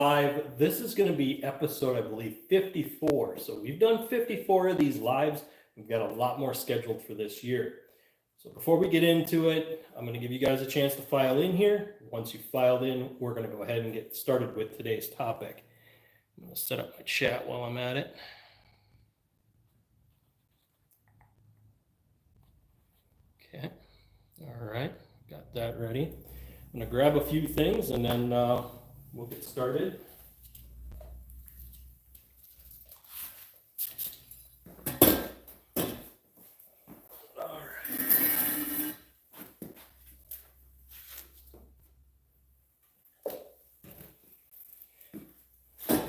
live. This is going to be episode, I believe, 54. So we've done 54 of these lives. We've got a lot more scheduled for this year. So before we get into it, I'm going to give you guys a chance to file in here. Once you've filed in, we're going to go ahead and get started with today's topic. I'm going to set up my chat while I'm at it. Okay. All right. Got that ready. I'm going to grab a few things and then we'll get started.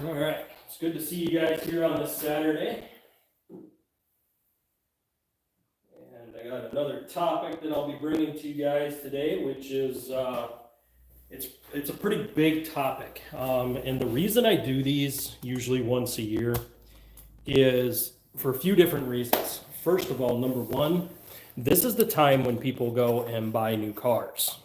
All right, it's good to see you guys here on this Saturday. And I got another topic that I'll be bringing to you guys today, which is, it's a pretty big topic. And the reason I do these usually once a year is for a few different reasons. First of all, number one, this is the time when people go and buy new cars.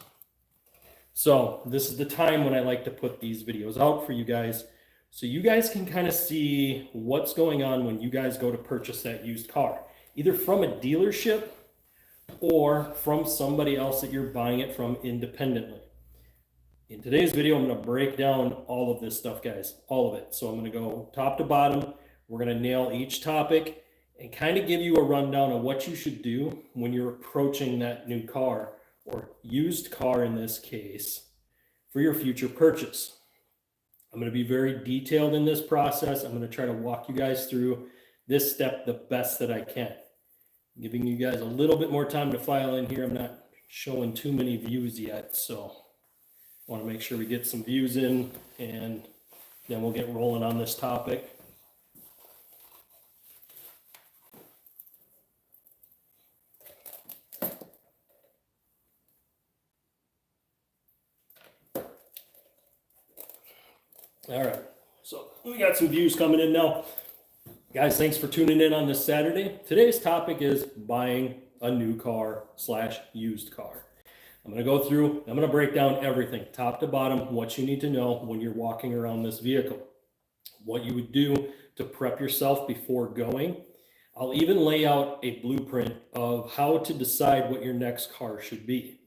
So this is the time when I like to put these videos out for you guys, so you guys can kind of see what's going on when you guys go to purchase that used car, either from a dealership or from somebody else that you're buying it from independently. In today's video, I'm going to break down all of this stuff, guys, all of it. So I'm going to go top to bottom. We're going to nail each topic and kind of give you a rundown of what you should do when you're approaching that new car or used car in this case for your future purchase. I'm going to be very detailed in this process. I'm going to try to walk you guys through this step the best that I can. I'm giving you guys a little bit more time to file in here. I'm not showing too many views yet, so I want to make sure we get some views in, and then we'll get rolling on this topic. All right, so we got some views coming in now. Guys, thanks for tuning in on this Saturday. Today's topic is buying a new car / used car. I'm going to go through, I'm going to break down everything, top to bottom, what you need to know when you're walking around this vehicle, what you would do to prep yourself before going. I'll even lay out a blueprint of how to decide what your next car should be.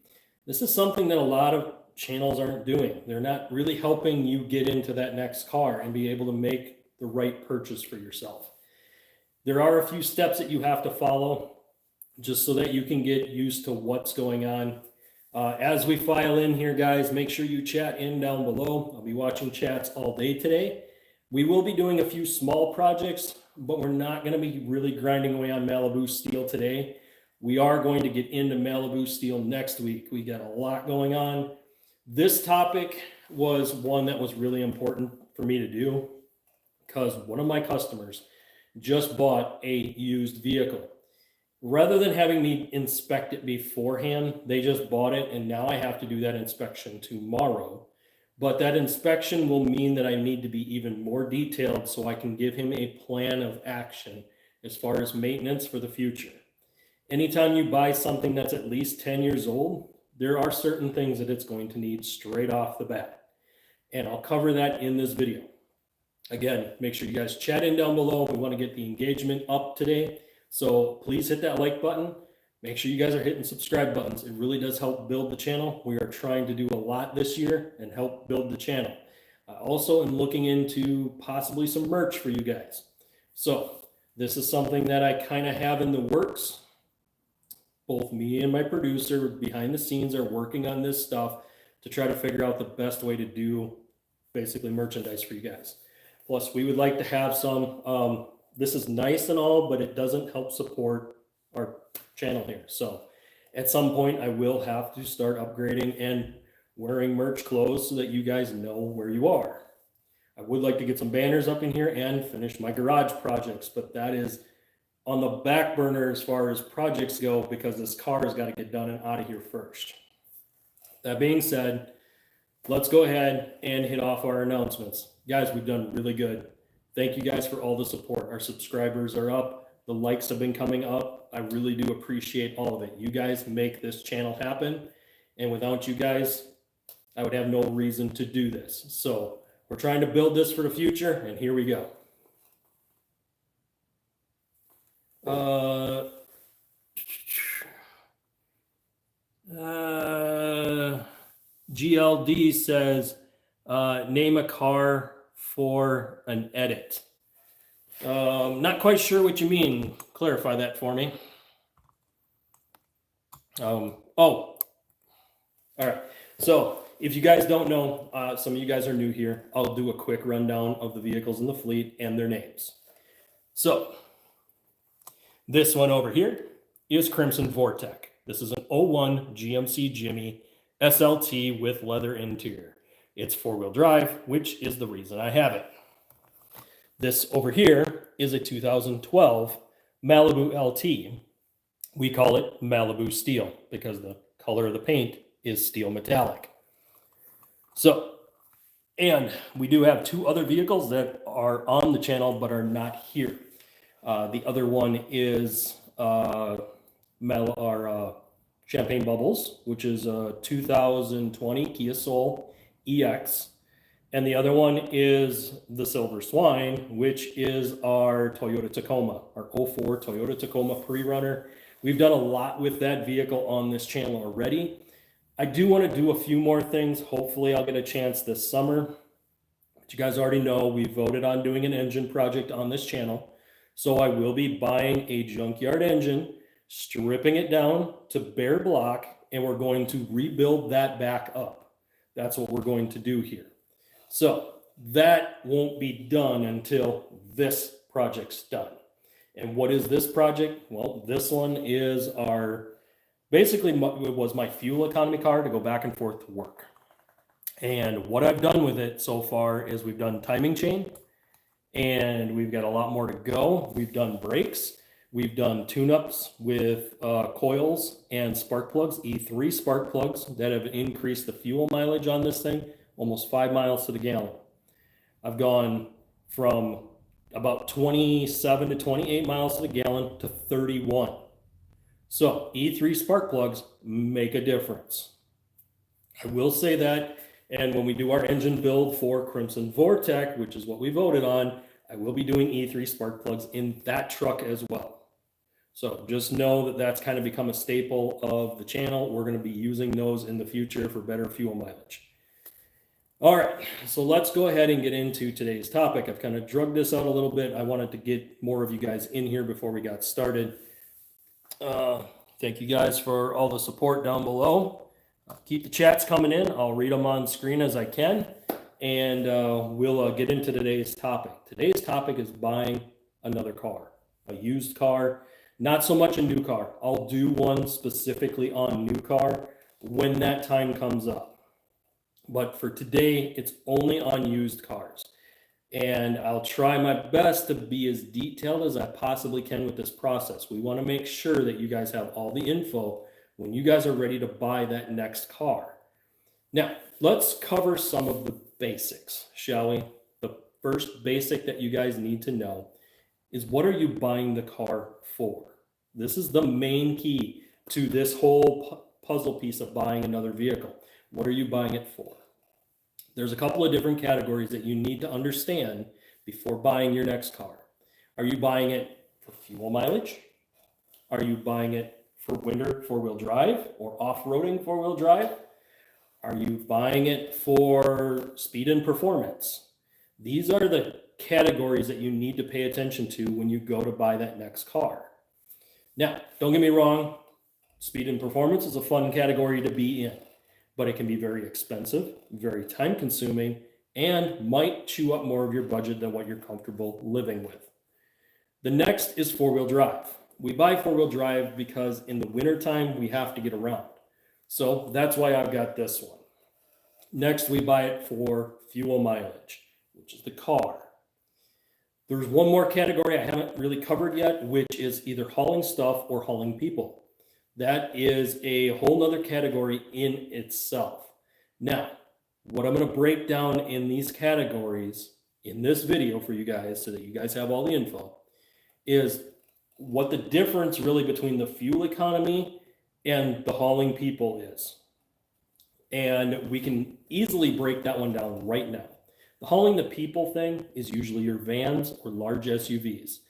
This is something that a lot of channels aren't doing. They're not really helping you get into that next car and be able to make the right purchase for yourself. There are a few steps that you have to follow just so that you can get used to what's going on. As we file in here, guys, make sure you chat in down below. I'll be watching chats all day today. We will be doing a few small projects, but we're not going to be really grinding away on Malibu steel today. We are going to get into Malibu steel next week. We got a lot going on. This topic was one that was really important for me to do because one of my customers just bought a used vehicle. Rather than having me inspect it beforehand, they just bought it, and now I have to do that inspection tomorrow. But that inspection will mean that I need to be even more detailed so I can give him a plan of action as far as maintenance for the future. Anytime you buy something that's at least 10 years old, there are certain things that it's going to need straight off the bat. And I'll cover that in this video. Again, make sure you guys chat in down below. We want to get the engagement up today. So please hit that like button. Make sure you guys are hitting subscribe buttons. It really does help build the channel. We are trying to do a lot this year and help build the channel. I also am looking into possibly some merch for you guys. So this is something that I kind of have in the works. Both me and my producer behind the scenes are working on this stuff to try to figure out the best way to do basically merchandise for you guys. Plus, we would like to have some, this is nice and all, but it doesn't help support our channel here. So at some point I will have to start upgrading and wearing merch clothes so that you guys know where you are. I would like to get some banners up in here and finish my garage projects, but that is on the back burner as far as projects go because this car has got to get done and out of here first. That being said, let's go ahead and hit off our announcements. Guys, we've done really good. Thank you guys for all the support. Our subscribers are up. The likes have been coming up. I really do appreciate all of it. You guys make this channel happen. And without you guys, I would have no reason to do this. So We're trying to build this for the future, and here we go. GLD says, name a car for an edit. Not quite sure what you mean. Clarify that for me. All right. So if you guys don't know, some of you guys are new here, I'll do a quick rundown of the vehicles in the fleet and their names. So this one over here is Crimson Vortec. This is an 01 GMC Jimmy SLT with leather interior. It's four-wheel drive, which is the reason I have it. This over here is a 2012 Malibu LT. We call it Malibu Steel because the color of the paint is steel metallic. So, and we do have two other vehicles that are on the channel but are not here. The other one is Champagne Bubbles, which is a 2020 Kia Soul EX. And the other one is the Silver Swine, which is our Toyota Tacoma, our 04 Toyota Tacoma pre-runner. We've done a lot with that vehicle on this channel already. I do want to do a few more things. Hopefully I'll get a chance this summer. But you guys already know we voted on doing an engine project on this channel. So I will be buying a junkyard engine, stripping it down to bare block, and we're going to rebuild that back up. That's what we're going to do here. So that won't be done until this project's done. And what is this project? Well, this one is basically it was my fuel economy car to go back and forth to work. And what I've done with it so far is we've done timing chain, and we've got a lot more to go. We've done brakes. We've done tune-ups with coils and spark plugs, E3 spark plugs that have increased the fuel mileage on this thing almost 5 miles to the gallon. I've gone from about 27 to 28 miles to the gallon to 31. So E3 spark plugs make a difference. I will say that, and when we do our engine build for Crimson Vortec, which is what we voted on, I will be doing E3 spark plugs in that truck as well. So just know that that's kind of become a staple of the channel. We're going to be using those in the future for better fuel mileage. All right, so let's go ahead and get into today's topic. I've kind of drugged this out a little bit. I wanted to get more of you guys in here before we got started. Thank you guys for all the support down below. Keep the chats coming in. I'll read them on screen as I can, and we'll get into today's topic. Today's topic is buying another car, a used car, not so much a new car. I'll do one specifically on new car when that time comes up. But for today, it's only on used cars. And I'll try my best to be as detailed as I possibly can with this process. We want to make sure that you guys have all the info when you guys are ready to buy that next car. Now, let's cover some of the basics, shall we? The first basic that you guys need to know is, what are you buying the car for? This is the main key to this whole puzzle piece of buying another vehicle. What are you buying it for? There's a couple of different categories that you need to understand before buying your next car. Are you buying it for fuel mileage? Are you buying it for winter four-wheel drive or off-roading four-wheel drive? Are you buying it for speed and performance? These are the categories that you need to pay attention to when you go to buy that next car. Now, don't get me wrong, speed and performance is a fun category to be in, but it can be very expensive, very time consuming, and might chew up more of your budget than what you're comfortable living with. The next is four-wheel drive. We buy four-wheel drive because in the wintertime, we have to get around. So that's why I've got this one. Next, we buy it for fuel mileage, which is the car. There's one more category I haven't really covered yet, which is either hauling stuff or hauling people. That is a whole nother category in itself. Now, what I'm going to break down in these categories in this video for you guys so that you guys have all the info is what the difference really between the fuel economy and the hauling people is. And we can easily break that one down right now. The hauling the people thing is usually your vans or large SUVs.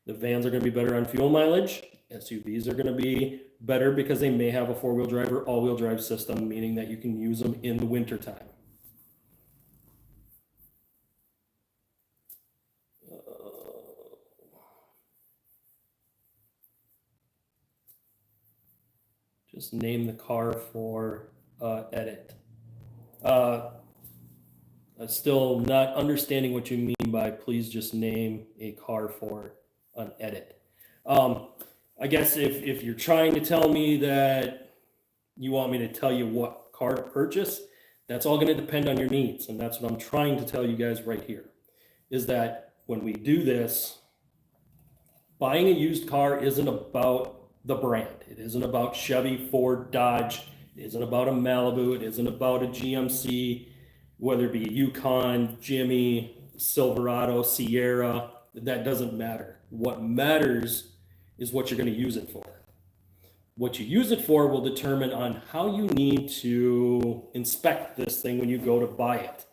The vans are going to be better on fuel mileage. SUVs are going to be better because they may have a four-wheel drive or all-wheel drive system, meaning that you can use them in the wintertime. Just name the car for edit. I'm still not understanding what you mean by please just name a car for an edit. I guess if you're trying to tell me that you want me to tell you what car to purchase, that's all going to depend on your needs. And that's what I'm trying to tell you guys right here, is that when we do this, buying a used car isn't about the brand. It isn't about Chevy, Ford, Dodge. It isn't about a Malibu. It isn't about a GMC, whether it be a Yukon, Jimmy, Silverado, Sierra. That doesn't matter. What matters is what you're going to use it for. What you use it for will determine on how you need to inspect this thing when you go to buy it.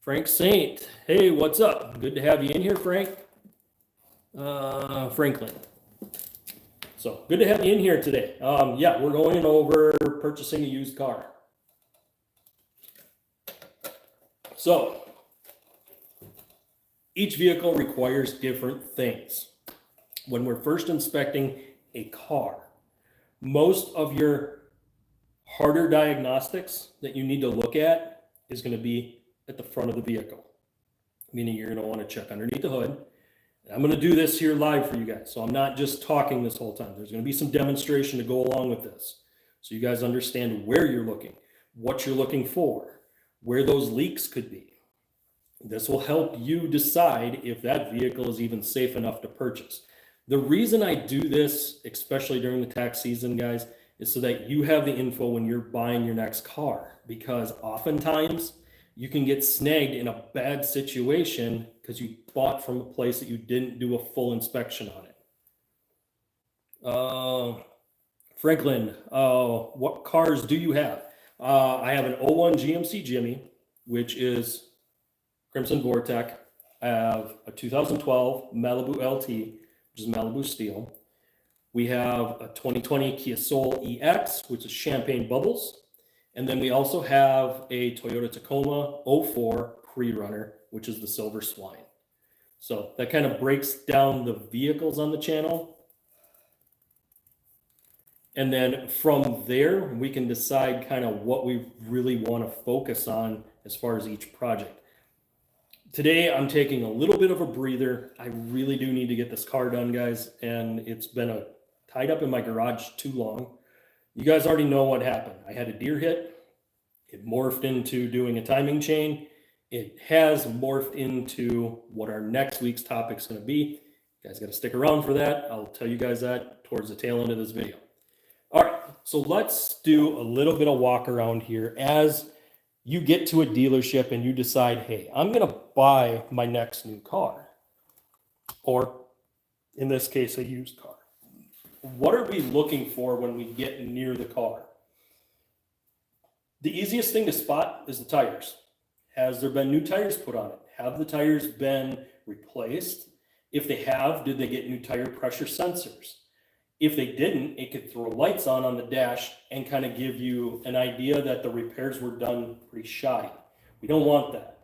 Frank Saint, hey, what's up? Good to have you in here, Frank. Franklin. So good to have you in here today. Yeah, we're going over purchasing a used car. So each vehicle requires different things. When we're first inspecting a car, most of your harder diagnostics that you need to look at is going to be at the front of the vehicle, meaning you're going to want to check underneath the hood. And I'm going to do this here live for you guys, so I'm not just talking this whole time. There's going to be some demonstration to go along with this, so you guys understand where you're looking, what you're looking for, where those leaks could be. This will help you decide if that vehicle is even safe enough to purchase. The reason I do this, especially during the tax season, guys, is so that you have the info when you're buying your next car, because oftentimes you can get snagged in a bad situation because you bought from a place that you didn't do a full inspection on it. Franklin, what cars do you have? I have an 01 GMC Jimmy, which is Crimson Vortec. I have a 2012 Malibu LT, which is Malibu Steel. We have a 2020 Kia Soul EX, which is Champagne Bubbles. And then we also have a Toyota Tacoma 04 pre-runner, which is the Silver Swine. So that kind of breaks down the vehicles on the channel. And then from there, we can decide kind of what we really want to focus on as far as each project. Today, I'm taking a little bit of a breather. I really do need to get this car done, guys. And it's been tied up in my garage too long. You guys already know what happened. I had a deer hit. It morphed into doing a timing chain. It has morphed into what our next week's topic is going to be. You guys got to stick around for that. I'll tell you guys that towards the tail end of this video. All right, so let's do a little bit of walk around here as you get to a dealership and you decide, hey, I'm going to buy my next new car, or in this case, a used car. What are we looking for when we get near the car? The easiest thing to spot is the tires. Has there been new tires put on it? Have the tires been replaced? If they have, did they get new tire pressure sensors? If they didn't, it could throw lights on the dash and kind of give you an idea that the repairs were done pretty shoddy. We don't want that.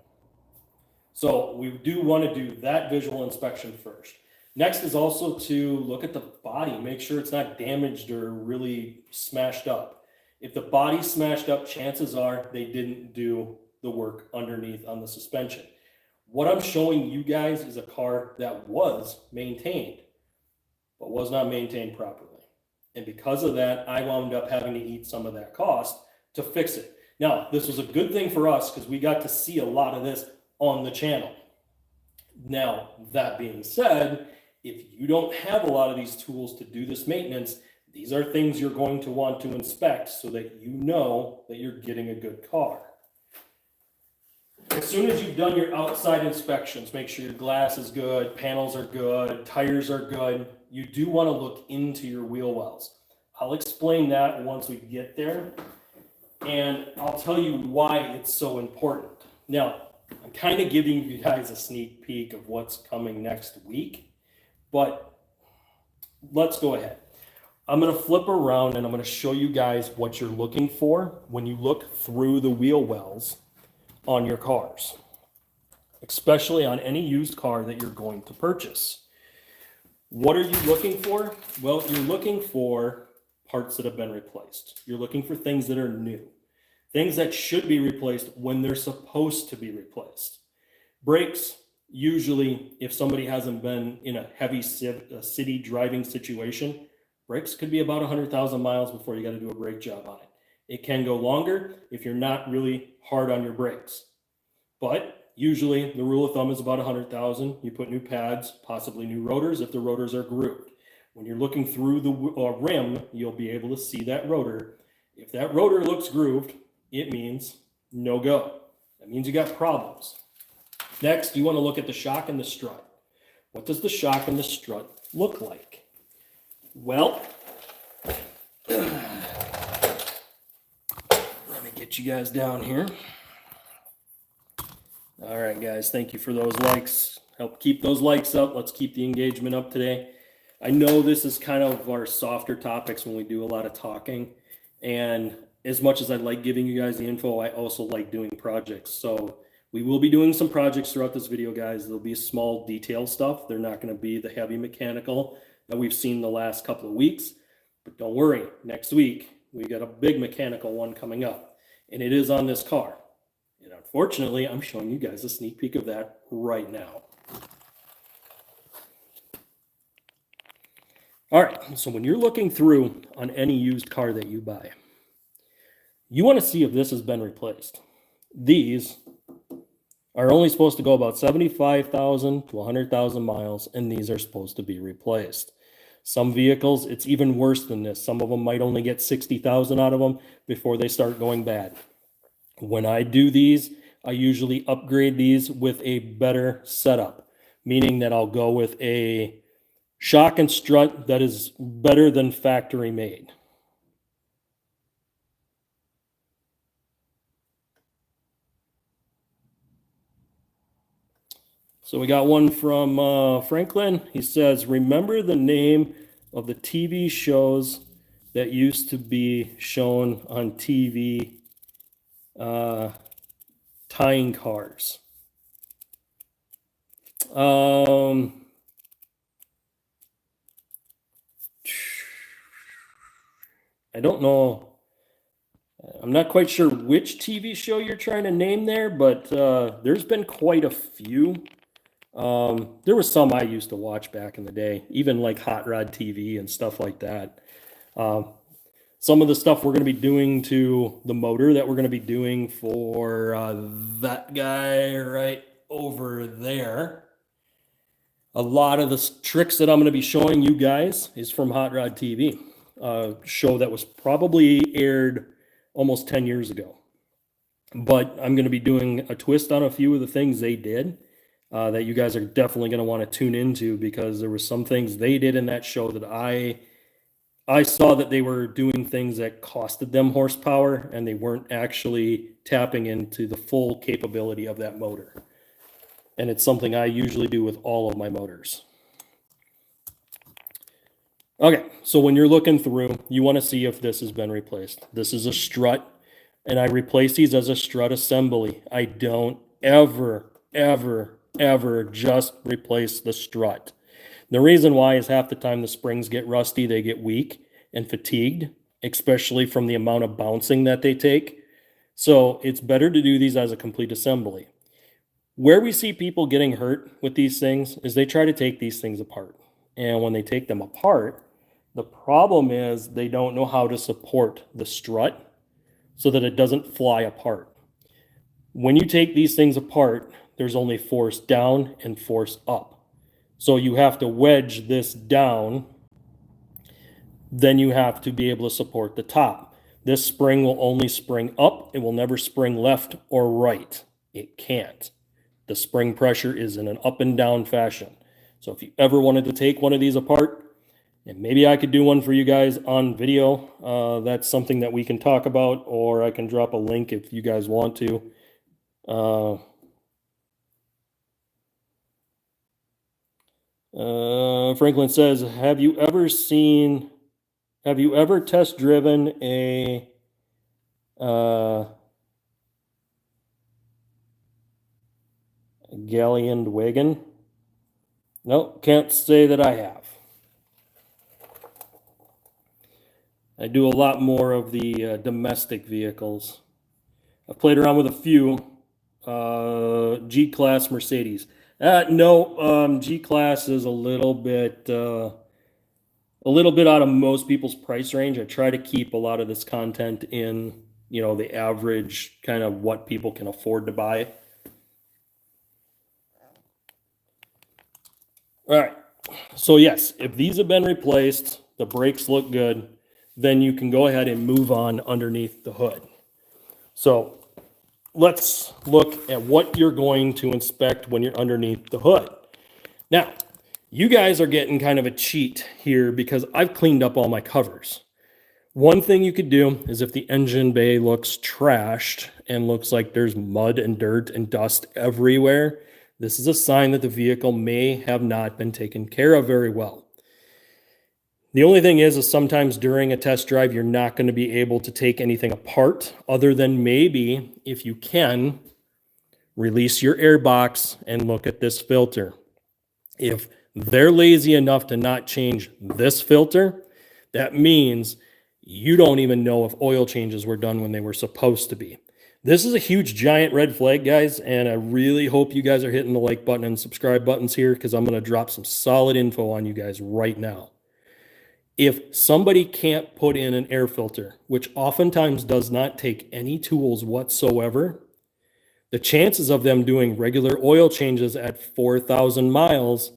So we do want to do that visual inspection first. Next is also to look at the body, make sure it's not damaged or really smashed up. If the body's smashed up, chances are they didn't do the work underneath on the suspension. What I'm showing you guys is a car that was maintained, but was not maintained properly. And because of that, I wound up having to eat some of that cost to fix it. Now, this was a good thing for us because we got to see a lot of this on the channel. Now, that being said, if you don't have a lot of these tools to do this maintenance, these are things you're going to want to inspect so that you know that you're getting a good car. As soon as you've done your outside inspections, make sure your glass is good, panels are good, tires are good. You do want to look into your wheel wells. I'll explain that once we get there. And I'll tell you why it's so important. Now, I'm kind of giving you guys a sneak peek of what's coming next week, but let's go ahead. I'm going to flip around and I'm going to show you guys what you're looking for when you look through the wheel wells on your cars, especially on any used car that you're going to purchase. What are you looking for? Well, you're looking for parts that have been replaced. You're looking for things that are new, things that should be replaced when they're supposed to be replaced. Brakes, usually, if somebody hasn't been in a heavy city driving situation, brakes could be about 100,000 miles before you got to do a brake job on it. It can go longer if you're not really hard on your brakes. But usually the rule of thumb is about 100,000. You put new pads, possibly new rotors if the rotors are grooved. When you're looking through the rim, you'll be able to see that rotor. If that rotor looks grooved, it means no go. That means you got problems. Next, you want to look at the shock and the strut. What does the shock and the strut look like? Well, let me get you guys down here. All right, guys, thank you for those likes. Help keep those likes up. Let's keep the engagement up today. I know this is kind of our softer topics when we do a lot of talking. And as much as I like giving you guys the info, I also like doing projects. So we will be doing some projects throughout this video, guys. There'll be small detail stuff. They're not going to be the heavy mechanical that we've seen the last couple of weeks. But don't worry, next week, we got a big mechanical one coming up. And it is on this car. And unfortunately, I'm showing you guys a sneak peek of that right now. All right, so when you're looking through on any used car that you buy, you want to see if this has been replaced. These are only supposed to go about 75,000 to 100,000 miles, and these are supposed to be replaced. Some vehicles, it's even worse than this. Some of them might only get 60,000 out of them before they start going bad. When I do these, I usually upgrade these with a better setup, meaning that I'll go with a shock and strut that is better than factory made. So we got one from Franklin. He says, remember the name of the TV shows that used to be shown on TV tying cars? I don't know. I'm not quite sure which TV show you're trying to name there, but there's been quite a few. There was some I used to watch back in the day, even like Hot Rod TV and stuff like that. Some of the stuff we're going to be doing to the motor that we're going to be doing for that guy right over there. A lot of the tricks that I'm going to be showing you guys is from Hot Rod TV, a show that was probably aired almost 10 years ago. But I'm going to be doing a twist on a few of the things they did that you guys are definitely going to want to tune into, because there were some things they did in that show that I saw that they were doing things that costed them horsepower, and they weren't actually tapping into the full capability of that motor. And it's something I usually do with all of my motors. Okay, so when you're looking through, you want to see if this has been replaced. This is a strut, and I replace these as a strut assembly. I don't ever just replace the strut. The reason why is half the time the springs get rusty, they get weak and fatigued, especially from the amount of bouncing that they take. So it's better to do these as a complete assembly. Where we see people getting hurt with these things is they try to take these things apart. And when they take them apart, the problem is they don't know how to support the strut so that it doesn't fly apart. When you take these things apart, there's only force down and force up. So you have to wedge this down, then you have to be able to support the top. This spring will only spring up. It will never spring left or right. It can't. The spring pressure is in an up and down fashion. So if you ever wanted to take one of these apart, And maybe I could do one for you guys on video. That's something that we can talk about, or I can drop a link if you guys want to. Franklin says, have you ever test driven a galleon wagon? No, can't say that I have. I do a lot more of the domestic vehicles. I've played around with a few G-Class Mercedes. No, G-Class is a little bit out of most people's price range. I try to keep a lot of this content in, the average kind of what people can afford to buy. All right. So yes, if these have been replaced, the brakes look good, then you can go ahead and move on underneath the hood. So let's look at what you're going to inspect when you're underneath the hood. Now, you guys are getting kind of a cheat here because I've cleaned up all my covers. One thing you could do is if the engine bay looks trashed and looks like there's mud and dirt and dust everywhere, this is a sign that the vehicle may have not been taken care of very well. The only thing is sometimes during a test drive, you're not going to be able to take anything apart other than maybe, if you can, release your air box and look at this filter. If they're lazy enough to not change this filter, that means you don't even know if oil changes were done when they were supposed to be. This is a huge giant red flag, guys, and I really hope you guys are hitting the like button and subscribe buttons here because I'm going to drop some solid info on you guys right now. If somebody can't put in an air filter, which oftentimes does not take any tools whatsoever, the chances of them doing regular oil changes at 4,000 miles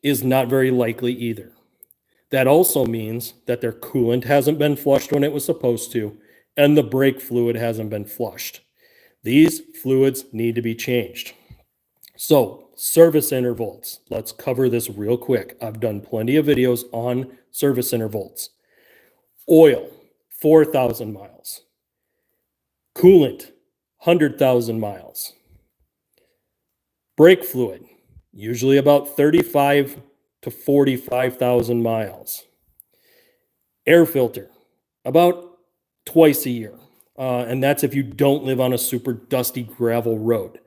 is not very likely either. That also means that their coolant hasn't been flushed when it was supposed to, and the brake fluid hasn't been flushed. These fluids need to be changed. So, service intervals. Let's cover this real quick. I've done plenty of videos on service intervals. Oil, 4,000 miles. Coolant, 100,000 miles. Brake fluid, usually about 35 to 45,000 miles. Air filter, about twice a year. And that's if you don't live on a super dusty gravel road.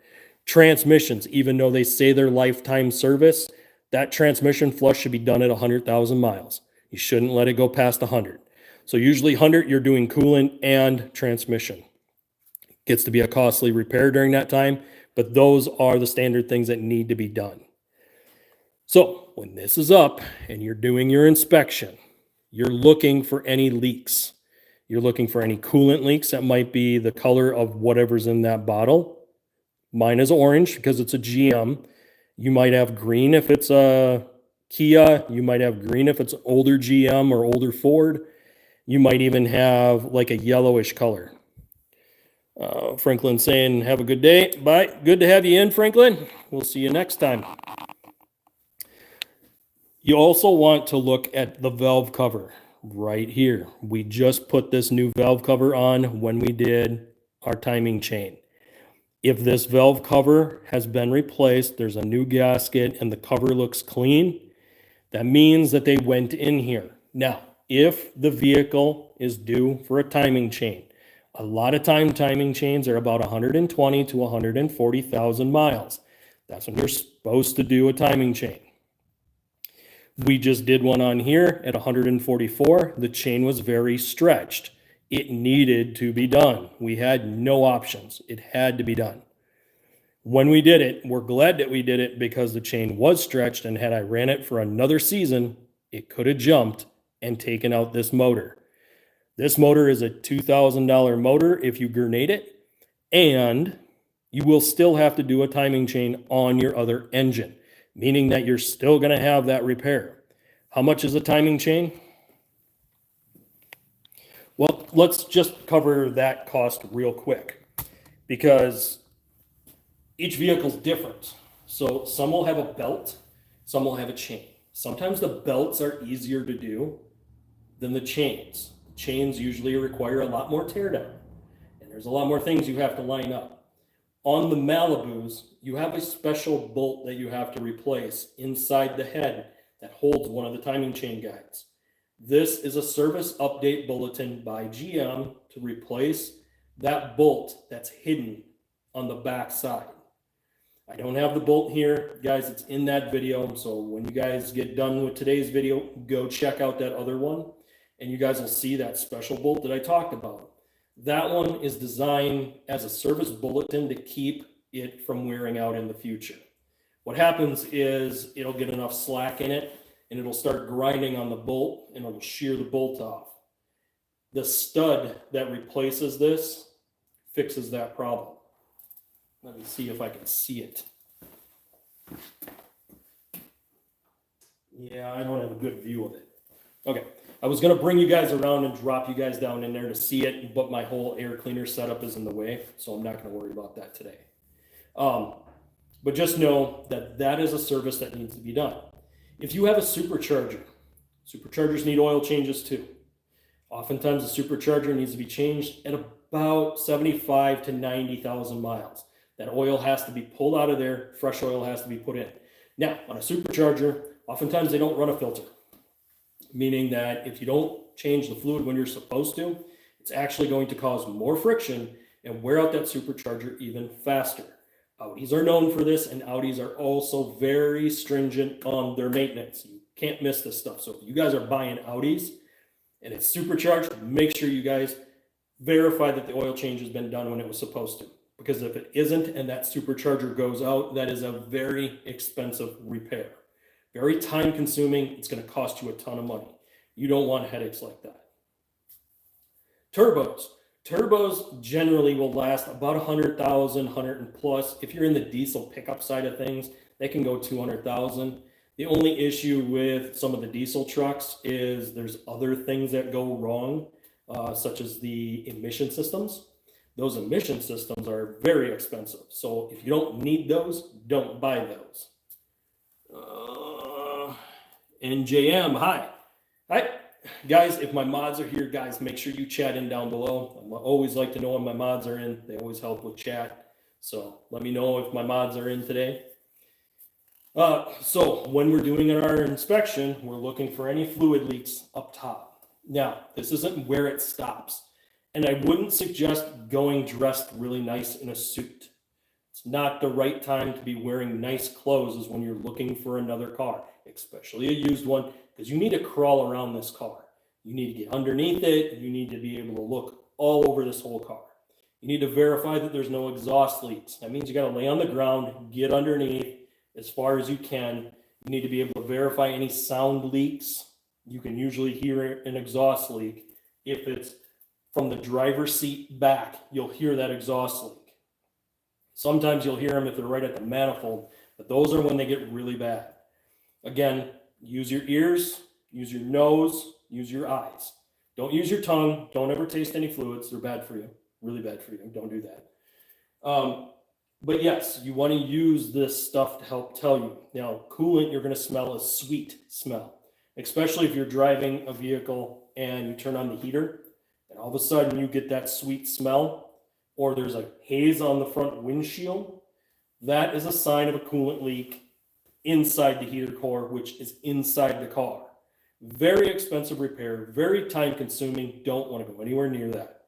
Transmissions, even though they say they're lifetime service, that transmission flush should be done at 100,000 miles. You shouldn't let it go past 100. So usually 100, you're doing coolant and transmission. Gets to be a costly repair during that time, but those are the standard things that need to be done. So when this is up and you're doing your inspection, you're looking for any leaks. You're looking for any coolant leaks that might be the color of whatever's in that bottle. Mine is orange because it's a GM. You might have green if it's a Kia. You might have green if it's older GM or older Ford. You might even have like a yellowish color. Franklin saying, have a good day. Bye. Good to have you in, Franklin. We'll see you next time. You also want to look at the valve cover right here. We just put this new valve cover on when we did our timing chain. If this valve cover has been replaced, there's a new gasket and the cover looks clean, that means that they went in here. Now, if the vehicle is due for a timing chain, a lot of time timing chains are about 120 to 140,000 miles. That's when you're supposed to do a timing chain. We just did one on here at 144. The chain was very stretched. It needed to be done. We had no options. It had to be done. When we did it, we're glad that we did it because the chain was stretched, and had I ran it for another season, it could have jumped and taken out this motor. This motor is a $2,000 motor if you grenade it, and you will still have to do a timing chain on your other engine, meaning that you're still going to have that repair. How much is a timing chain? Well, let's just cover that cost real quick because each vehicle's different. So some will have a belt, some will have a chain. Sometimes the belts are easier to do than the chains. Chains usually require a lot more tear down, and there's a lot more things you have to line up. On the Malibus, you have a special bolt that you have to replace inside the head that holds one of the timing chain guides. This is a service update bulletin by GM to replace that bolt that's hidden on the back side. I don't have the bolt here, guys. It's in that video. So when you guys get done with today's video, go check out that other one, and you guys will see that special bolt that I talked about. That one is designed as a service bulletin to keep it from wearing out in the future. What happens is it'll get enough slack in it, and it'll start grinding on the bolt, and it'll shear the bolt off. The stud that replaces this fixes that problem. Let me see if I can see it. Yeah, I don't have a good view of it. Okay, I was gonna bring you guys around and drop you guys down in there to see it, but my whole air cleaner setup is in the way, so I'm not gonna worry about that today. But just know that that is a service that needs to be done. If you have a supercharger, superchargers need oil changes too. Oftentimes a supercharger needs to be changed at about 75 to 90,000 miles. That oil has to be pulled out of there, fresh oil has to be put in. Now, on a supercharger, oftentimes they don't run a filter, meaning that if you don't change the fluid when you're supposed to, it's actually going to cause more friction and wear out that supercharger even faster. Audis are known for this, and Audis are also very stringent on their maintenance. You can't miss this stuff. So if you guys are buying Audis and it's supercharged, make sure you guys verify that the oil change has been done when it was supposed to. Because if it isn't and that supercharger goes out, that is a very expensive repair. Very time consuming. It's going to cost you a ton of money. You don't want headaches like that. Turbos. Turbos generally will last about 100,000, 100 and plus. If you're in the diesel pickup side of things, they can go 200,000. The only issue with some of the diesel trucks is there's other things that go wrong, such as the emission systems. Those emission systems are very expensive. So if you don't need those, don't buy those. NJM, hi. Hi. Guys, if my mods are here, guys, make sure you chat in down below. I always like to know when my mods are in. They always help with chat. So let me know if my mods are in today. So when we're doing our inspection, we're looking for any fluid leaks up top. Now, this isn't where it stops. And I wouldn't suggest going dressed really nice in a suit. It's not the right time to be wearing nice clothes is when you're looking for another car, especially a used one, because you need to crawl around this car. You need to get underneath it. You need to be able to look all over this whole car. You need to verify that there's no exhaust leaks. That means you got to lay on the ground, get underneath as far as you can. You need to be able to verify any sound leaks. You can usually hear an exhaust leak. If it's from the driver's seat back, you'll hear that exhaust leak. Sometimes you'll hear them if they're right at the manifold, but those are when they get really bad. Again, use your ears, use your nose, use your eyes. Don't use your tongue. Don't ever taste any fluids. They're bad for you, really bad for you. Don't do that. But yes, you want to use this stuff to help tell you. Now, coolant, you're going to smell a sweet smell, especially if you're driving a vehicle and you turn on the heater. And all of a sudden you get that sweet smell, or there's a haze on the front windshield. That is a sign of a coolant leak inside the heater core, which is inside the car. Very expensive repair, very time consuming. Don't want to go anywhere near that.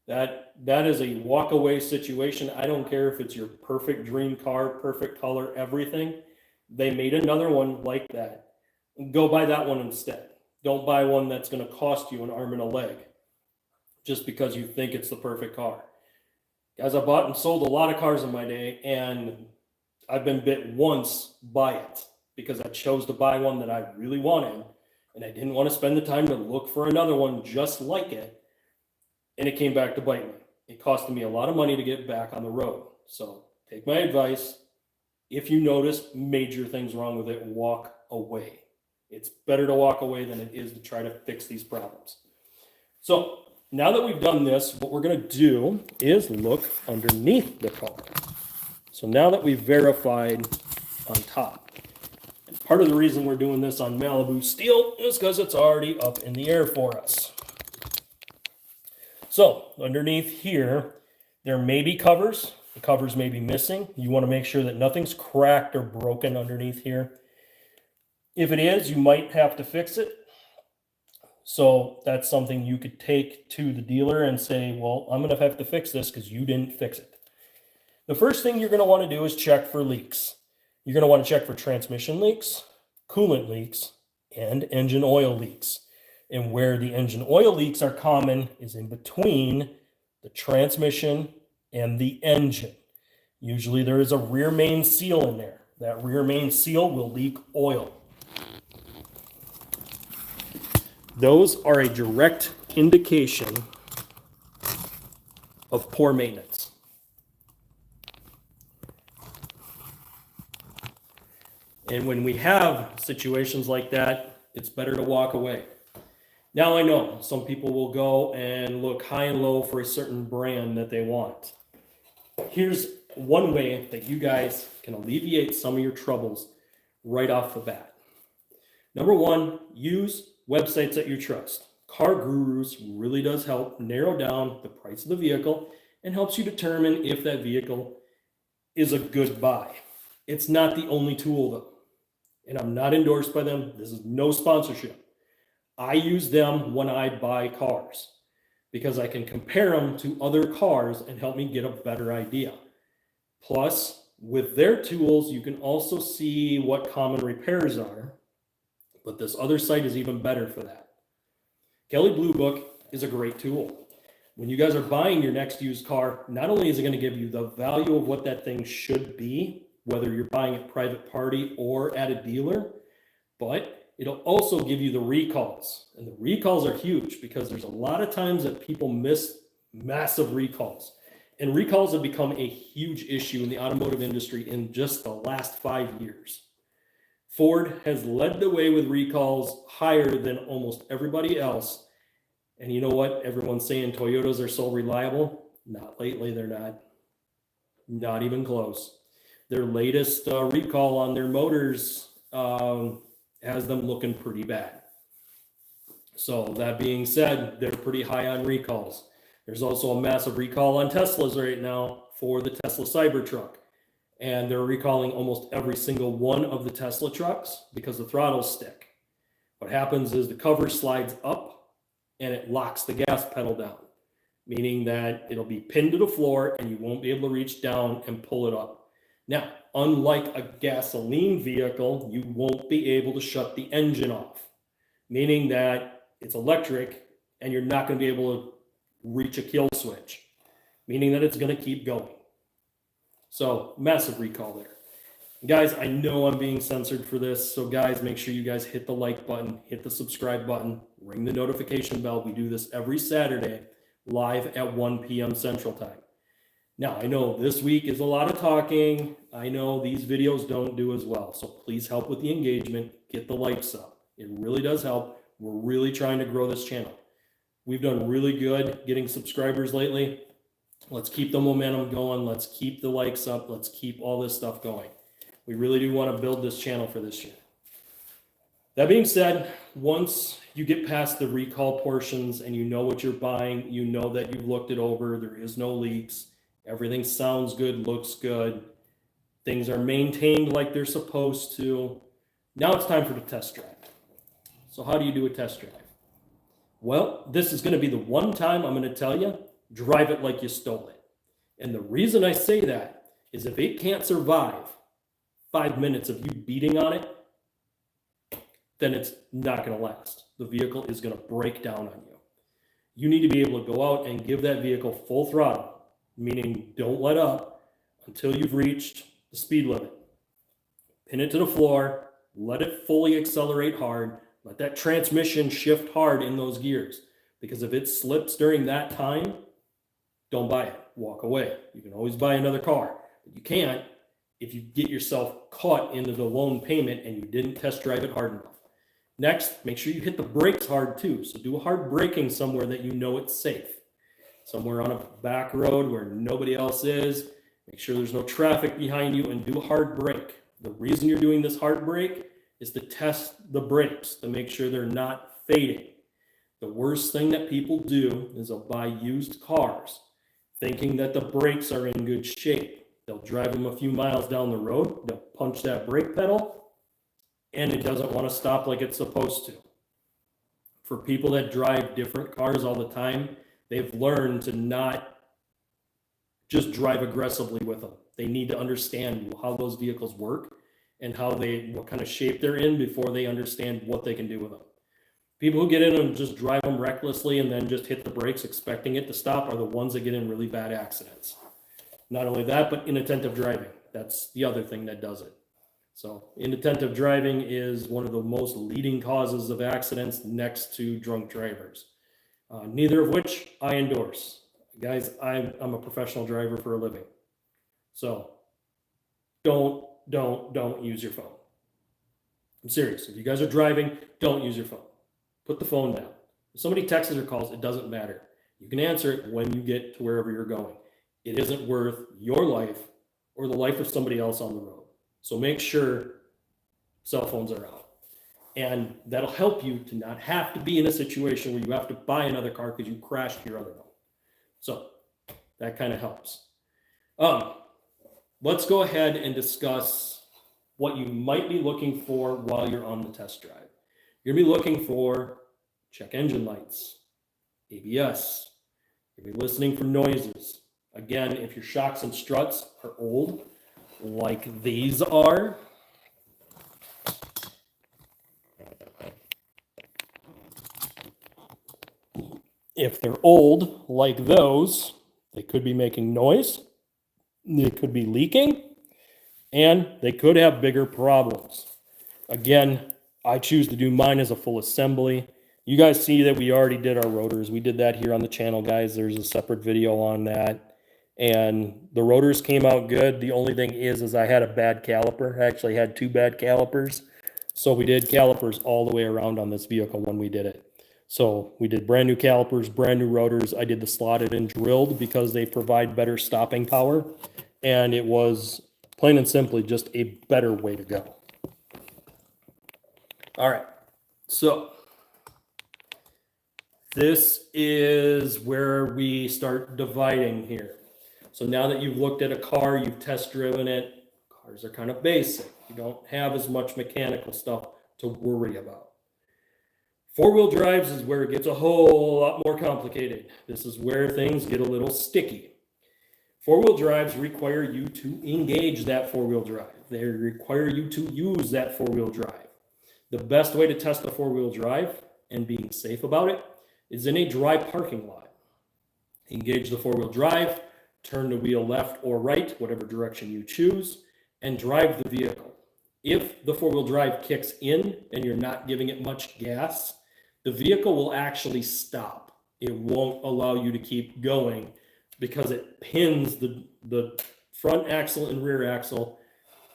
That is a walk away situation. I don't care if it's your perfect dream car, perfect color, everything. They made another one like that. Go buy that one instead. Don't buy one that's going to cost you an arm and a leg just because you think it's the perfect car. Guys, I bought and sold a lot of cars in my day, and I've been bit once by it because I chose to buy one that I really wanted, and I didn't want to spend the time to look for another one just like it, and it came back to bite me. It costed me a lot of money to get back on the road. So take my advice. If you notice major things wrong with it, walk away. It's better to walk away than it is to try to fix these problems. So now that we've done this, what we're going to do is look underneath the car. So now that we've verified on top, and Part of the reason we're doing this on Malibu steel is because it's already up in the air for us. So underneath here, there may be covers. The covers may be missing. You want to make sure that nothing's cracked or broken underneath here. If it is, you might have to fix it. So that's something you could take to the dealer and say, well, I'm going to have to fix this because you didn't fix it. The first thing you're going to want to do is check for leaks. You're going to want to check for transmission leaks, coolant leaks, and engine oil leaks. And where the engine oil leaks are common is in between the transmission and the engine. Usually there is a rear main seal in there. That rear main seal will leak oil. Those are a direct indication of poor maintenance. And when we have situations like that, it's better to walk away. Now I know some people will go and look high and low for a certain brand that they want. Here's one way that you guys can alleviate some of your troubles right off the bat. Number one, use websites that you trust. Car Gurus really does help narrow down the price of the vehicle and helps you determine if that vehicle is a good buy. It's not the only tool though, and I'm not endorsed by them. This is no sponsorship. I use them when I buy cars because I can compare them to other cars and help me get a better idea. Plus, with their tools, you can also see what common repairs are. But this other site is even better for that. Kelley Blue Book is a great tool. When you guys are buying your next used car, not only is it going to give you the value of what that thing should be, whether you're buying it private party or at a dealer, but it'll also give you the recalls. And the recalls are huge because there's a lot of times that people miss massive recalls. And recalls have become a huge issue in the automotive industry in just the last 5 years. Ford has led the way with recalls higher than almost everybody else. And you know what? Everyone's saying Toyotas are so reliable. Not lately, they're not. Not even close. Their latest recall on their motors has them looking pretty bad. So that being said, they're pretty high on recalls. There's also a massive recall on Teslas right now for the Tesla Cybertruck. And they're recalling almost every single one of the Tesla trucks because the throttles stick. What happens is the cover slides up and it locks the gas pedal down, meaning that it'll be pinned to the floor and you won't be able to reach down and pull it up. Now, unlike a gasoline vehicle, you won't be able to shut the engine off, meaning that it's electric and you're not going to be able to reach a kill switch, meaning that it's going to keep going. So massive recall there. Guys, I know I'm being censored for this. So guys, make sure you guys hit the like button, hit the subscribe button, ring the notification bell. We do this every Saturday live at 1 p.m. Central Time. Now, I know this week is a lot of talking. I know these videos don't do as well. So please help with the engagement. Get the likes up. It really does help. We're really trying to grow this channel. We've done really good getting subscribers lately. Let's keep the momentum going. Let's keep the likes up. Let's keep all this stuff going. We really do want to build this channel for this year. That being said, once you get past the recall portions and you know what you're buying, you know that you've looked it over, there is no leaks, everything sounds good, looks good, things are maintained like they're supposed to. Now it's time for the test drive. So how do you do a test drive? Well, this is going to be the one time I'm going to tell you, drive it like you stole it. And the reason I say that is if it can't survive 5 minutes of you beating on it, then it's not going to last. The vehicle is going to break down on you. You need to be able to go out and give that vehicle full throttle, meaning don't let up until you've reached the speed limit. Pin it to the floor, let it fully accelerate hard, let that transmission shift hard in those gears. Because if it slips during that time, don't buy it. Walk away. You can always buy another car. But you can't if you get yourself caught into the loan payment and you didn't test drive it hard enough. Next, make sure you hit the brakes hard too. So do hard braking somewhere that you know it's safe. Somewhere on a back road where nobody else is. Make sure there's no traffic behind you and do a hard brake. The reason you're doing this hard brake is to test the brakes to make sure they're not fading. The worst thing that people do is they'll buy used cars thinking that the brakes are in good shape. They'll drive them a few miles down the road, they'll punch that brake pedal, and it doesn't want to stop like it's supposed to. For people that drive different cars all the time, they've learned to not just drive aggressively with them. They need to understand how those vehicles work and what kind of shape they're in before they understand what they can do with them. People who get in and just drive them recklessly and then just hit the brakes expecting it to stop are the ones that get in really bad accidents. Not only that, but inattentive driving. That's the other thing that does it. So inattentive driving is one of the most leading causes of accidents next to drunk drivers, neither of which I endorse. Guys, I'm a professional driver for a living. So don't use your phone. I'm serious. If you guys are driving, don't use your phone. Put the phone down. If somebody texts or calls, it doesn't matter. You can answer it when you get to wherever you're going. It isn't worth your life or the life of somebody else on the road. So make sure cell phones are out. And that'll help you to not have to be in a situation where you have to buy another car because you crashed your other one. So that kind of helps. Let's go ahead and discuss what you might be looking for while you're on the test drive. You're going to be looking for check engine lights, ABS. You're going to be listening for noises. Again, if your shocks and struts are old, like these are, if they're old, like those, they could be making noise, they could be leaking, and they could have bigger problems. Again, I choose to do mine as a full assembly. You guys see that we already did our rotors. We did that here on the channel, guys. There's a separate video on that. And the rotors came out good. The only thing is I had a bad caliper. I actually had 2 bad calipers. So we did calipers all the way around on this vehicle when we did it. So we did brand new calipers, brand new rotors. I did the slotted and drilled because they provide better stopping power. And it was plain and simply just a better way to go. All right, so this is where we start dividing here. So now that you've looked at a car, you've test driven it, cars are kind of basic. You don't have as much mechanical stuff to worry about. 4-wheel drives is where it gets a whole lot more complicated. This is where things get a little sticky. 4-wheel drives require you to engage that 4-wheel drive. They require you to use that 4-wheel drive. The best way to test a 4-wheel drive and being safe about it is in a dry parking lot. Engage the 4-wheel drive, turn the wheel left or right, whatever direction you choose, and drive the vehicle. If the 4-wheel drive kicks in and you're not giving it much gas, the vehicle will actually stop. It won't allow you to keep going because it pins the front axle and rear axle,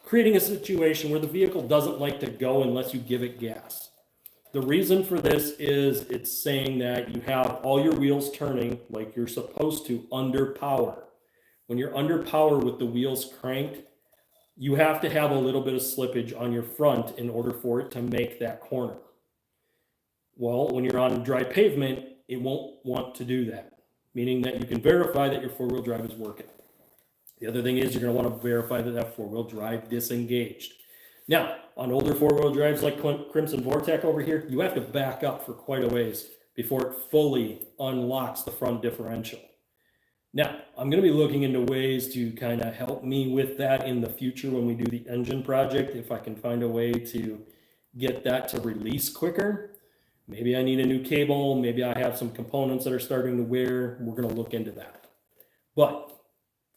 creating a situation where the vehicle doesn't like to go unless you give it gas. The reason for this is it's saying that you have all your wheels turning like you're supposed to under power. When you're under power with the wheels cranked, you have to have a little bit of slippage on your front in order for it to make that corner. Well, when you're on dry pavement, it won't want to do that, meaning that you can verify that your 4-wheel drive is working. The other thing is you're going to want to verify that that 4-wheel drive disengaged. Now, on older 4-wheel drives like Crimson Vortec over here, you have to back up for quite a ways before it fully unlocks the front differential. Now, I'm going to be looking into ways to kind of help me with that in the future when we do the engine project, if I can find a way to get that to release quicker. Maybe I need a new cable, maybe I have some components that are starting to wear. We're going to look into that. But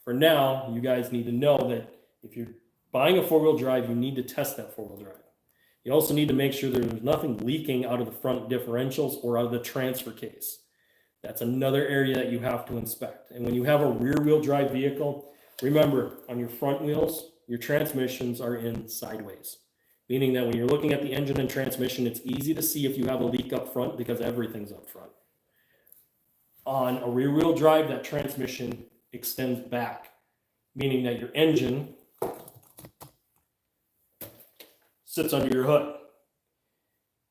for now, you guys need to know that if you're buying a 4-wheel drive, you need to test that 4-wheel drive. You also need to make sure there's nothing leaking out of the front differentials or out of the transfer case. That's another area that you have to inspect. And when you have a rear-wheel drive vehicle, remember, on your front wheels, your transmissions are in sideways, meaning that when you're looking at the engine and transmission, it's easy to see if you have a leak up front because everything's up front. On a rear-wheel drive, that transmission extends back, meaning that your engine sits under your hood.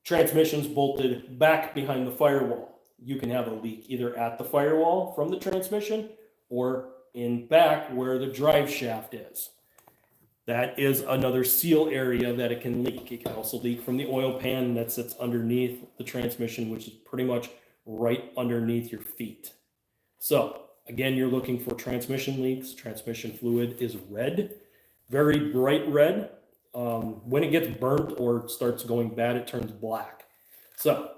Transmission's bolted back behind the firewall. You can have a leak either at the firewall from the transmission or in back where the drive shaft is. That is another seal area that it can leak. It can also leak from the oil pan that sits underneath the transmission, which is pretty much right underneath your feet. So again, you're looking for transmission leaks. Transmission fluid is red, very bright red. When it gets burnt or starts going bad, it turns black. So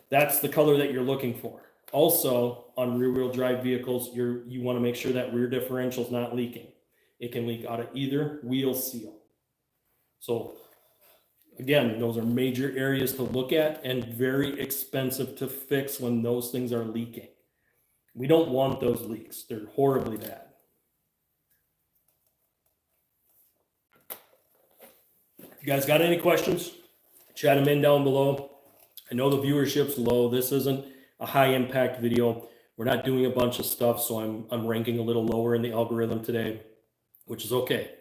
that's the color that you're looking for. Also, on rear-wheel drive vehicles, you want to make sure that rear differential is not leaking. It can leak out of either wheel seal. So again, those are major areas to look at and very expensive to fix when those things are leaking. We don't want those leaks. They're horribly bad. If you guys got any questions, chat them in down below. I know the viewership's low. This isn't a high impact video. We're not doing a bunch of stuff, so I'm ranking a little lower in the algorithm today, which is okay.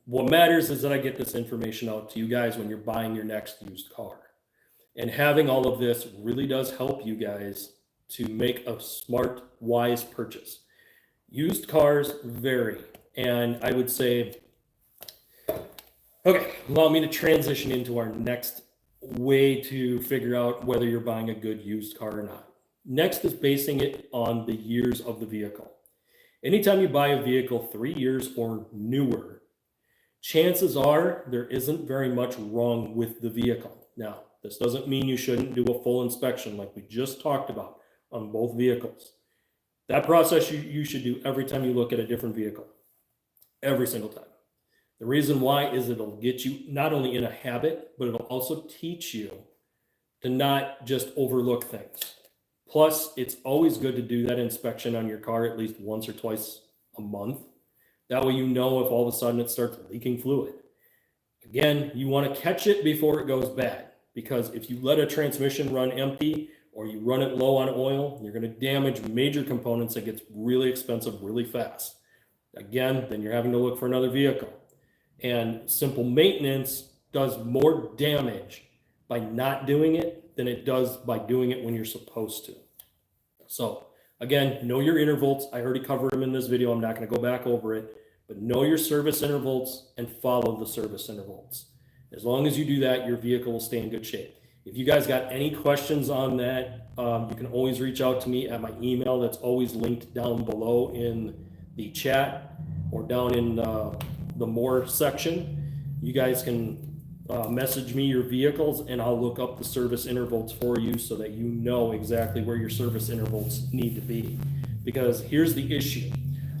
What matters is that I get this information out to you guys when you're buying your next used car. And having all of this really does help you guys to make a smart, wise purchase. Used cars vary, and I would say, okay, allow me to transition into our next way to figure out whether you're buying a good used car or not. Next is basing it on the years of the vehicle. Anytime you buy a vehicle 3 years or newer, chances are there isn't very much wrong with the vehicle. Now, this doesn't mean you shouldn't do a full inspection like we just talked about on both vehicles. That process you should do every time you look at a different vehicle, every single time. The reason why is it'll get you not only in a habit, but it'll also teach you to not just overlook things. Plus, it's always good to do that inspection on your car at least once or twice a month. That way you know if all of a sudden it starts leaking fluid. Again, you want to catch it before it goes bad, because if you let a transmission run empty or you run it low on oil, you're going to damage major components that gets really expensive really fast. Again, then you're having to look for another vehicle. And simple maintenance does more damage by not doing it than it does by doing it when you're supposed to. So again, know your intervals. I already covered them in this video. I'm not going to go back over it, but know your service intervals and follow the service intervals. As long as you do that, your vehicle will stay in good shape. If you guys got any questions on that, you can always reach out to me at my email. That's always linked down below in the chat or down in the more section. You guys can message me your vehicles and I'll look up the service intervals for you so that you know exactly where your service intervals need to be. Because here's the issue.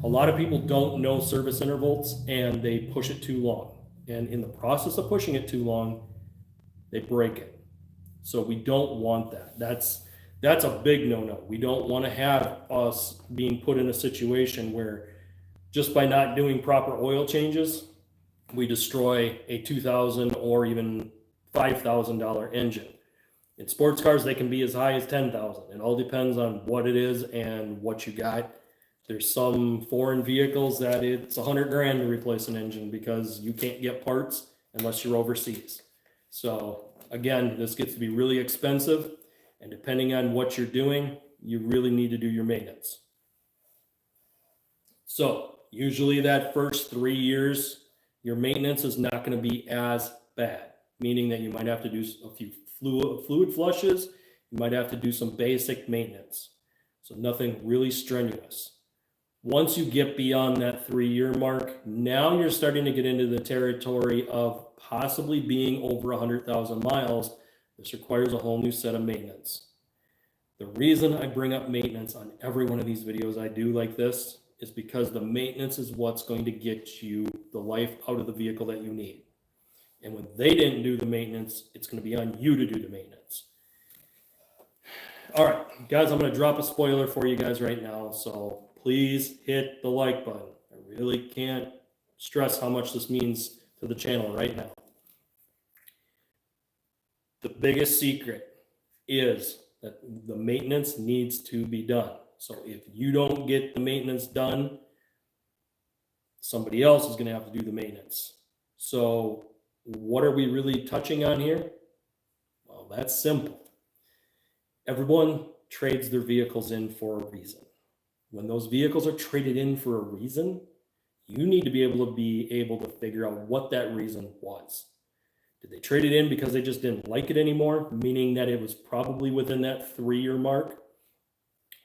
A lot of people don't know service intervals and they push it too long. And in the process of pushing it too long, they break it. So we don't want that. That's a big no-no. We don't want to have us being put in a situation where just by not doing proper oil changes, we destroy a $2,000 or even $5,000 engine. In sports cars, they can be as high as $10,000. It all depends on what it is and what you got. There's some foreign vehicles that it's $100,000 to replace an engine because you can't get parts unless you're overseas. So again, this gets to be really expensive, and depending on what you're doing, you really need to do your maintenance. So usually that first 3 years, your maintenance is not going to be as bad, meaning that you might have to do a few fluid flushes. You might have to do some basic maintenance. So nothing really strenuous. Once you get beyond that 3-year mark, now you're starting to get into the territory of possibly being over 100,000 miles. This requires a whole new set of maintenance. The reason I bring up maintenance on every one of these videos I do like this is because the maintenance is what's going to get you the life out of the vehicle that you need. And when they didn't do the maintenance, it's going to be on you to do the maintenance. All right, guys, I'm going to drop a spoiler for you guys right now. So please hit the like button. I really can't stress how much this means to the channel right now. The biggest secret is that the maintenance needs to be done. So if you don't get the maintenance done, somebody else is going to have to do the maintenance. So What are we really touching on here? Well, that's simple. Everyone trades their vehicles in for a reason. When those vehicles are traded in for a reason, you need to be able to figure out what that reason was. Did they trade it in because they just didn't like it anymore, meaning that it was probably within that 3-year mark?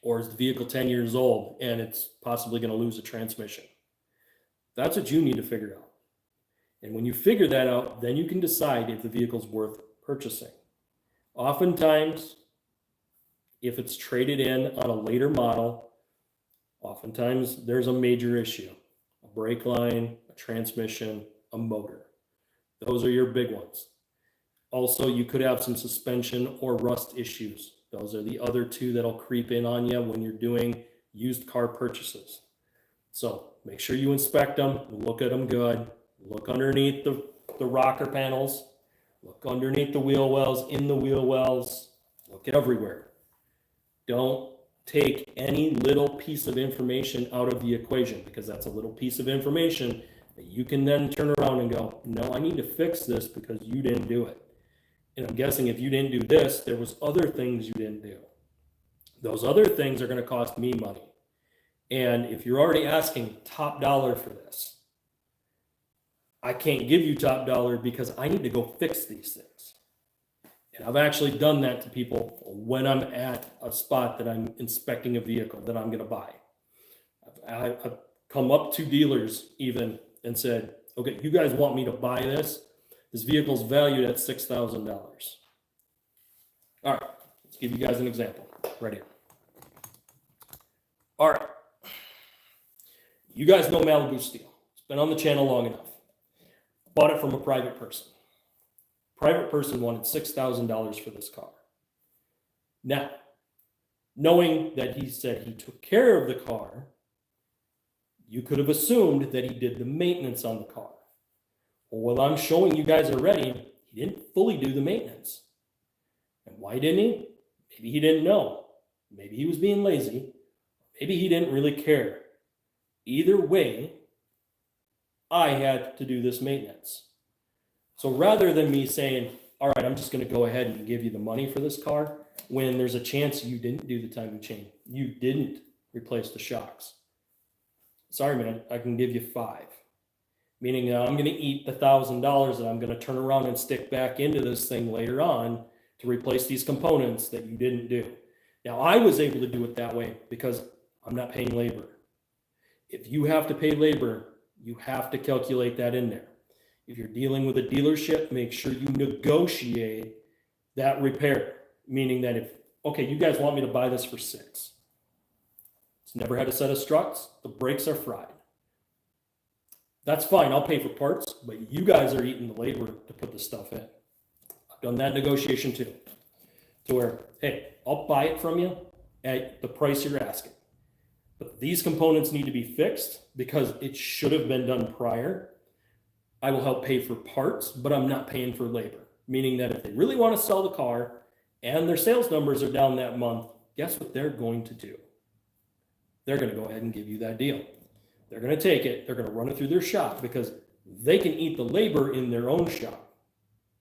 Or is the vehicle 10 years old and it's possibly going to lose a transmission? That's what you need to figure out. And when you figure that out, then you can decide if the vehicle's worth purchasing. Oftentimes, if it's traded in on a later model, oftentimes there's a major issue. A brake line, a transmission, a motor. Those are your big ones. Also, you could have some suspension or rust issues. Those are the other two that'll creep in on you when you're doing used car purchases. So make sure you inspect them, look at them good, look underneath the rocker panels, look underneath the wheel wells, in the wheel wells, look everywhere. Don't take any little piece of information out of the equation, because that's a little piece of information that you can then turn around and go, no, I need to fix this because you didn't do it. And I'm guessing if you didn't do this, there was other things you didn't do. Those other things are going to cost me money. And if you're already asking top dollar for this, I can't give you top dollar because I need to go fix these things. And I've actually done that to people when I'm at a spot that I'm inspecting a vehicle that I'm going to buy. I've come up to dealers even and said, okay, you guys want me to buy this? This vehicle's valued at $6,000. All right, let's give you guys an example right here. All right, you guys know Malibu steel. It's been on the channel long enough. Bought it from a private person. Private person wanted $6,000 for this car. Now, knowing that he said he took care of the car, you could have assumed that he did the maintenance on the car. Well, what I'm showing you guys already, he didn't fully do the maintenance. And why didn't he? Maybe he didn't know. Maybe he was being lazy. Maybe he didn't really care. Either way, I had to do this maintenance. So rather than me saying, all right, I'm just going to go ahead and give you the money for this car, when there's a chance you didn't do the timing chain, you didn't replace the shocks. Sorry, man, I can give you $5,000. Meaning I'm going to eat the $1,000 that I'm going to turn around and stick back into this thing later on to replace these components that you didn't do. Now, I was able to do it that way because I'm not paying labor. If you have to pay labor, you have to calculate that in there. If you're dealing with a dealership, make sure you negotiate that repair. Meaning that if, okay, you guys want me to buy this for $6,000. It's never had a set of struts. The brakes are fried. That's fine. I'll pay for parts, but you guys are eating the labor to put the stuff in. I've done that negotiation too. To where, hey, I'll buy it from you at the price you're asking. But these components need to be fixed because it should have been done prior. I will help pay for parts, but I'm not paying for labor. Meaning that if they really want to sell the car and their sales numbers are down that month, guess what they're going to do? They're going to go ahead and give you that deal. They're going to take it, they're going to run it through their shop because they can eat the labor in their own shop.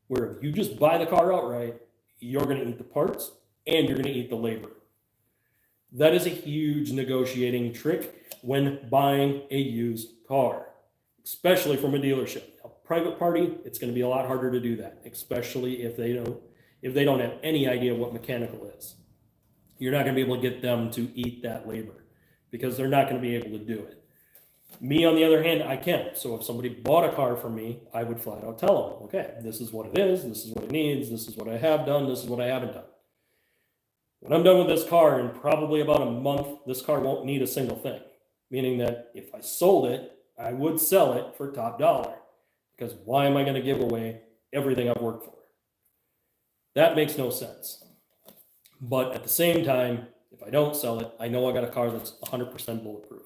Where if you just buy the car outright, you're going to eat the parts and you're going to eat the labor. That is a huge negotiating trick when buying a used car, especially from a dealership. A private party, it's going to be a lot harder to do that, especially if they don't have any idea what mechanical is. You're not going to be able to get them to eat that labor because they're not going to be able to do it. Me, on the other hand, I can. So if somebody bought a car from me, I would flat out tell them, okay, this is what it is, this is what it needs, this is what I have done, this is what I haven't done. When I'm done with this car in probably about a month, this car won't need a single thing. Meaning that if I sold it, I would sell it for top dollar. Because why am I going to give away everything I've worked for? That makes no sense. But at the same time, if I don't sell it, I know I got a car that's 100% bulletproof.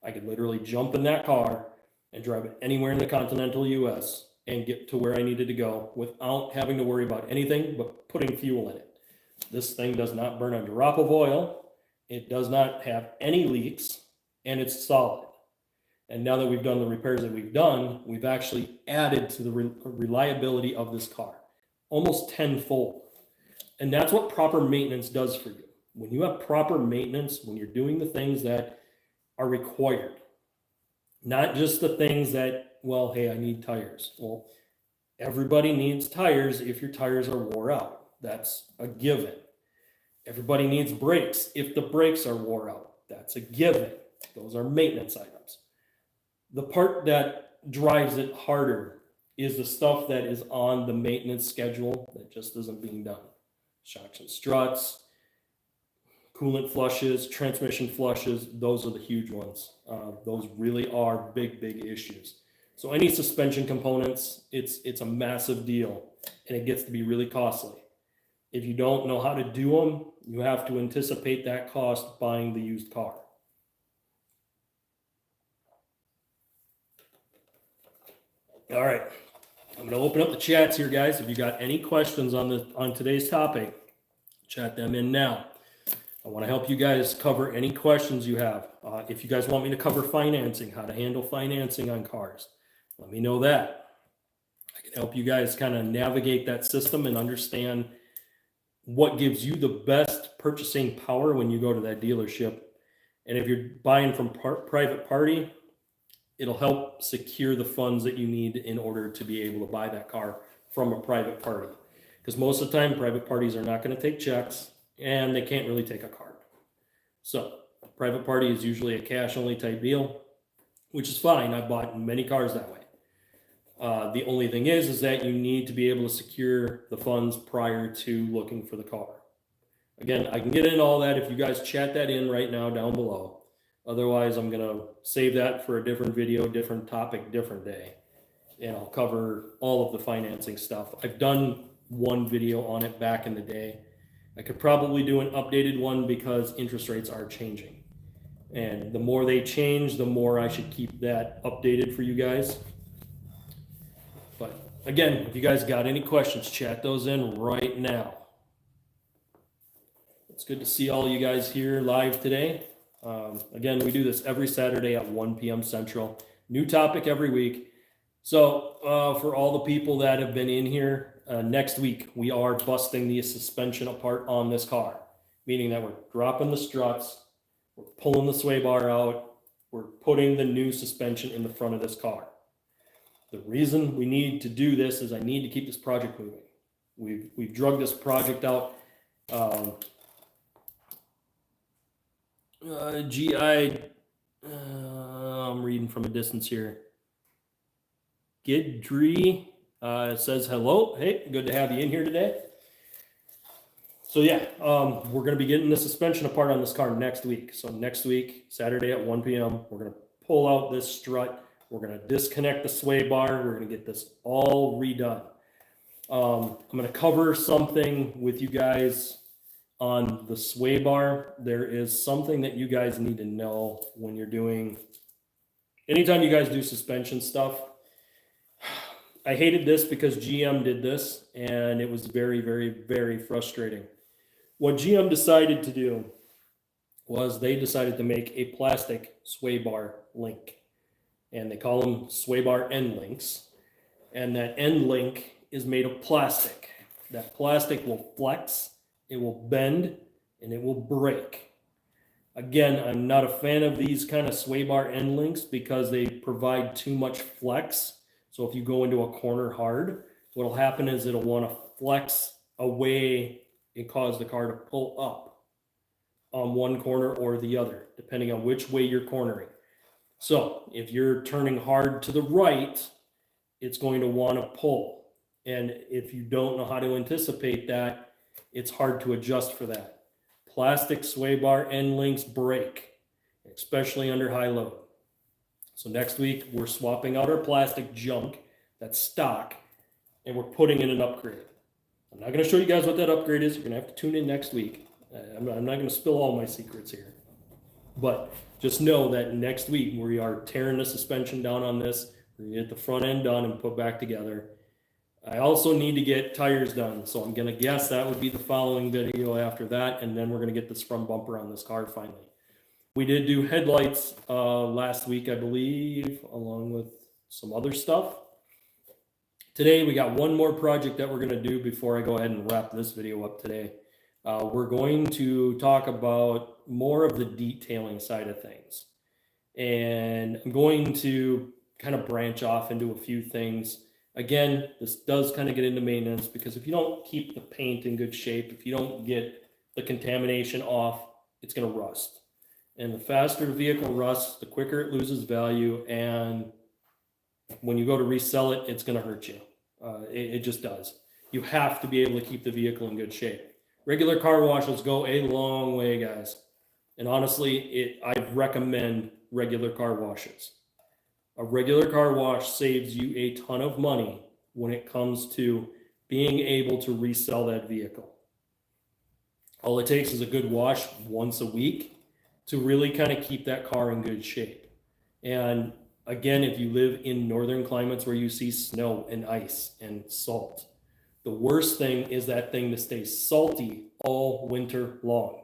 I could literally jump in that car and drive it anywhere in the continental US and get to where I needed to go without having to worry about anything but putting fuel in it. This thing does not burn a drop of oil. It does not have any leaks, and it's solid. And now that we've done the repairs that we've done, we've actually added to the reliability of this car, almost tenfold. And that's what proper maintenance does for you. When you have proper maintenance, when you're doing the things that are required, not just the things that, well, hey, I need tires. Well, everybody needs tires if your tires are wore out. That's a given. Everybody needs brakes if the brakes are wore out. That's a given. Those are maintenance items. The part that drives it harder is the stuff that is on the maintenance schedule that just isn't being done. Shocks and struts, coolant flushes, transmission flushes, those are the huge ones. Those really are big, big issues. So any suspension components, it's a massive deal, and it gets to be really costly. If you don't know how to do them, you have to anticipate that cost buying the used car. All right, I'm going to open up the chats here, guys. If you got any questions on today's topic, chat them in now. I want to help you guys cover any questions you have. If you guys want me to cover financing, how to handle financing on cars, let me know that. I can help you guys kind of navigate that system and understand what gives you the best purchasing power when you go to that dealership. And if you're buying from private party, it'll help secure the funds that you need in order to be able to buy that car from a private party. Because most of the time, private parties are not going to take checks, and they can't really take a card. So a private party is usually a cash only type deal, which is fine. I've bought many cars that way. The only thing is that you need to be able to secure the funds prior to looking for the car. Again, I can get into all that if you guys chat that in right now down below. Otherwise, I'm going to save that for a different video, different topic, different day. And I'll cover all of the financing stuff. I've done one video on it back in the day. I could probably do an updated one because interest rates are changing. And the more they change, the more I should keep that updated for you guys. But again, if you guys got any questions, chat those in right now. It's good to see all you guys here live today. Again, we do this every Saturday at 1 p.m. Central. New topic every week. So for all the people that have been in here, next week we are busting the suspension apart on this car, meaning that we're dropping the struts, we're pulling the sway bar out, we're putting the new suspension in the front of this car. The reason we need to do this is I need to keep this project moving. We've drug this project out. I'm reading from a distance here. Gidri says hello. Hey, good to have you in here today. So yeah, we're going to be getting the suspension apart on this car next week. So next week, Saturday at 1 p.m., we're going to pull out this strut. We're going to disconnect the sway bar. We're going to get this all redone. I'm going to cover something with you guys on the sway bar. There is something that you guys need to know when you're doing, anytime you guys do suspension stuff. I hated this because GM did this, and it was very, very, very frustrating. What GM decided to do was they decided to make a plastic sway bar link. And they call them sway bar end links. And that end link is made of plastic. That plastic will flex, it will bend, and it will break. Again, I'm not a fan of these kind of sway bar end links because they provide too much flex. So if you go into a corner hard, what will happen is it'll want to flex away and cause the car to pull up on one corner or the other, depending on which way you're cornering. So if you're turning hard to the right, it's going to want to pull. And if you don't know how to anticipate that, it's hard to adjust for that. Plastic sway bar end links break, especially under high load. So next week, we're swapping out our plastic junk, that's stock, and we're putting in an upgrade. I'm not going to show you guys what that upgrade is. You're going to have to tune in next week. I'm not going to spill all my secrets here. But just know that next week we are tearing the suspension down on this. We're going to get the front end done and put back together. I also need to get tires done. So I'm going to guess that would be the following video after that. And then we're going to get this front bumper on this car finally. We did do headlights last week, I believe, along with some other stuff. Today, we got one more project that we're going to do before I go ahead and wrap this video up today. We're going to talk about more of the detailing side of things. And I'm going to kind of branch off into a few things. Again, this does kind of get into maintenance because if you don't keep the paint in good shape, if you don't get the contamination off, it's going to rust. And the faster the vehicle rusts, the quicker it loses value. And when you go to resell it, it's going to hurt you. It just does. You have to be able to keep the vehicle in good shape. Regular car washes go a long way, guys. And honestly, I recommend regular car washes. A regular car wash saves you a ton of money when it comes to being able to resell that vehicle. All it takes is a good wash once a week to really kind of keep that car in good shape. And again, if you live in northern climates where you see snow and ice and salt, the worst thing is that thing to stay salty all winter long.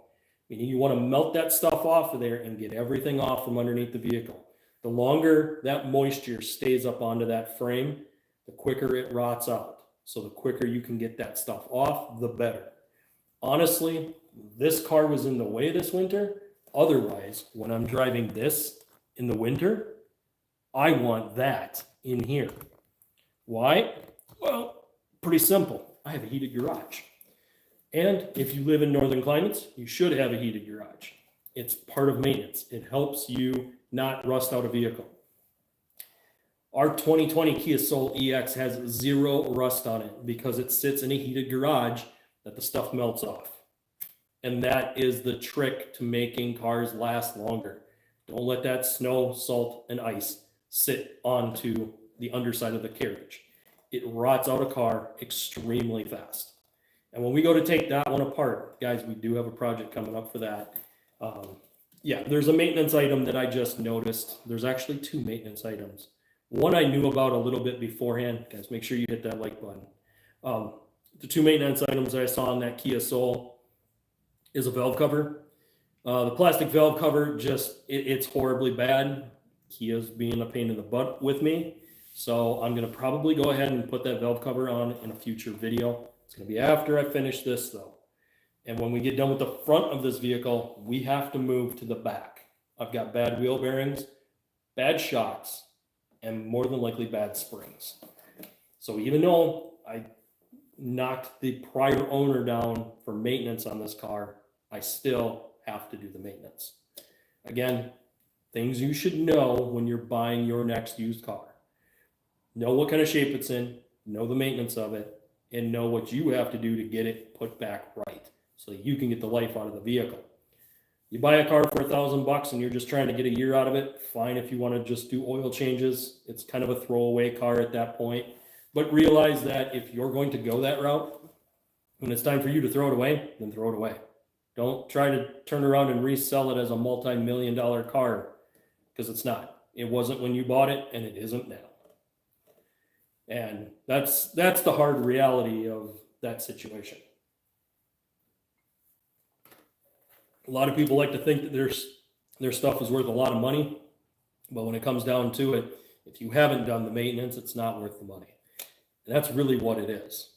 Meaning you want to melt that stuff off of there and get everything off from underneath the vehicle. The longer that moisture stays up onto that frame, the quicker it rots out. So the quicker you can get that stuff off, the better. Honestly, this car was in the way this winter. Otherwise, when I'm driving this in the winter, I want that in here. Why? Well, pretty simple. I have a heated garage. And if you live in northern climates, you should have a heated garage. It's part of maintenance. It helps you not rust out a vehicle. Our 2020 Kia Soul EX has 0 rust on it because it sits in a heated garage that the stuff melts off. And that is the trick to making cars last longer. Don't let that snow, salt, and ice sit onto the underside of the carriage. It rots out a car extremely fast. And when we go to take that one apart, guys, we do have a project coming up for that. Yeah, there's a maintenance item that I just noticed. There's actually 2 maintenance items. One I knew about a little bit beforehand. Guys, make sure you hit that like button. The 2 maintenance items that I saw on that Kia Soul is a valve cover. The plastic valve cover, it's horribly bad. Kia's being a pain in the butt with me. So I'm going to probably go ahead and put that valve cover on in a future video. It's going to be after I finish this, though. And when we get done with the front of this vehicle, we have to move to the back. I've got bad wheel bearings, bad shocks, and more than likely bad springs. So even though I knocked the prior owner down for maintenance on this car, I still have to do the maintenance. Again, things you should know when you're buying your next used car. Know what kind of shape it's in, know the maintenance of it, and know what you have to do to get it put back right so that you can get the life out of the vehicle. You buy a car for $1,000 and you're just trying to get a year out of it, fine if you want to just do oil changes. It's kind of a throwaway car at that point. But realize that if you're going to go that route, when it's time for you to throw it away, then throw it away. Don't try to turn around and resell it as a multi-million-dollar car, because it's not. It wasn't when you bought it, and it isn't now. And that's the hard reality of that situation. A lot of people like to think that their stuff is worth a lot of money, but when it comes down to it, if you haven't done the maintenance, it's not worth the money. And that's really what it is.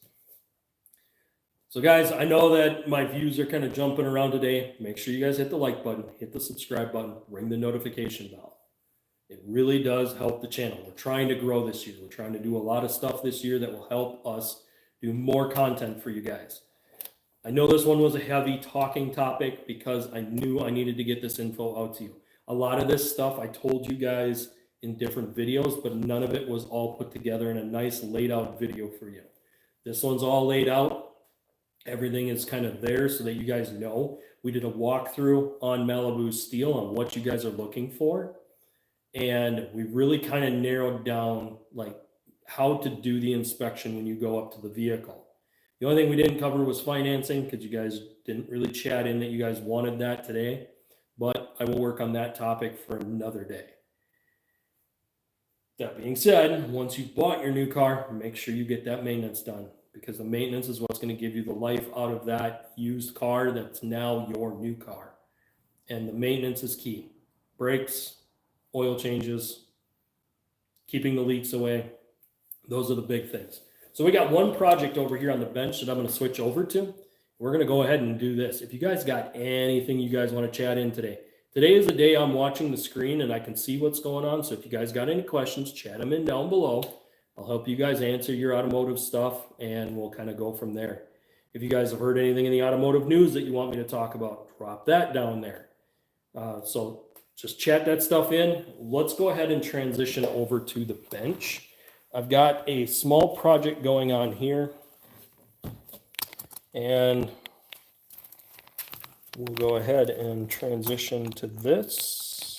So guys, I know that my views are kind of jumping around today. Make sure you guys hit the like button, hit the subscribe button, ring the notification bell. It really does help the channel. We're trying to grow this year. We're trying to do a lot of stuff this year that will help us do more content for you guys. I know this one was a heavy talking topic because I knew I needed to get this info out to you. A lot of this stuff I told you guys in different videos, but none of it was all put together in a nice laid out video for you. This one's all laid out. Everything is kind of there so that you guys know. We did a walkthrough on Malibu steel on what you guys are looking for. And we really kind of narrowed down like how to do the inspection when you go up to the vehicle. The only thing we didn't cover was financing because you guys didn't really chat in that you guys wanted that today. But I will work on that topic for another day. That being said, once you've bought your new car, make sure you get that maintenance done, because the maintenance is what's going to give you the life out of that used car that's now your new car. and the maintenance is key. Brakes, oil changes, keeping the leaks away. Those are the big things. So we got one project over here on the bench that I'm going to switch over to. We're going to go ahead and do this. If you guys got anything you guys want to chat in today. Today is the day I'm watching the screen and I can see what's going on. So if you guys got any questions, chat them in down below. I'll help you guys answer your automotive stuff and we'll kind of go from there. If you guys have heard anything in the automotive news that you want me to talk about, drop that down there. So just chat that stuff in. Let's go ahead and transition over to the bench. I've got a small project going on here. And we'll go ahead and transition to this.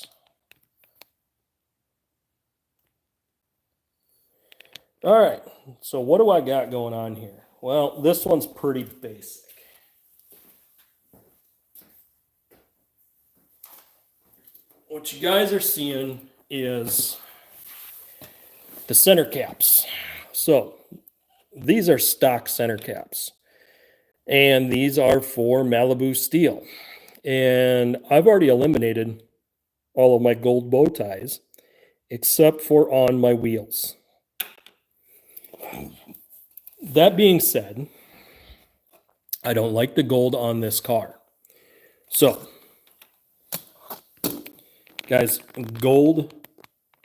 All right, so what do I got going on here? Well, this one's pretty basic. What you guys are seeing is the center caps. So these are stock center caps. And these are for Malibu steel. And I've already eliminated all of my gold bow ties, except for on my wheels. That being said, I don't like the gold on this car. So, guys, gold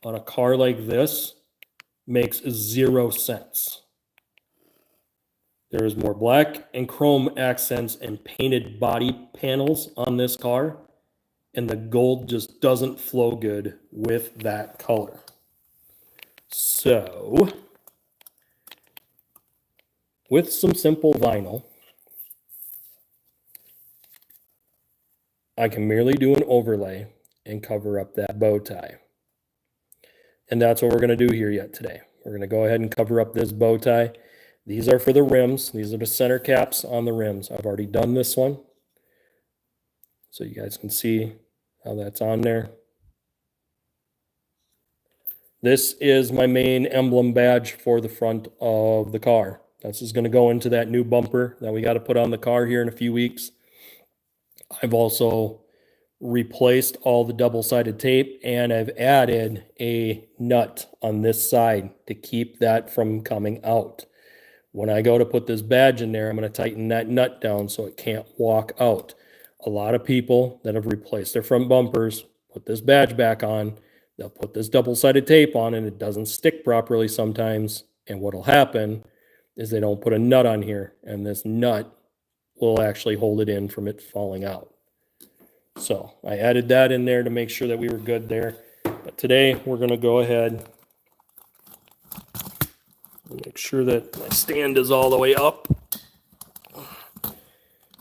on a car like this makes 0 sense. There is more black and chrome accents and painted body panels on this car, and the gold just doesn't flow good with that color. So, with some simple vinyl, I can merely do an overlay and cover up that bow tie. And that's what we're going to do here yet today. We're going to go ahead and cover up this bow tie. These are for the rims. These are the center caps on the rims. I've already done this one, so you guys can see how that's on there. This is my main emblem badge for the front of the car. This is going to go into that new bumper that we got to put on the car here in a few weeks. I've also replaced all the double-sided tape, and I've added a nut on this side to keep that from coming out. When I go to put this badge in there, I'm going to tighten that nut down so it can't walk out. A lot of people that have replaced their front bumpers put this badge back on. They'll put this double-sided tape on and it doesn't stick properly sometimes. And what will happen is they don't put a nut on here, and this nut will actually hold it in from it falling out. So I added that in there to make sure that we were good there. But today we're going to go ahead make sure that my stand is all the way up,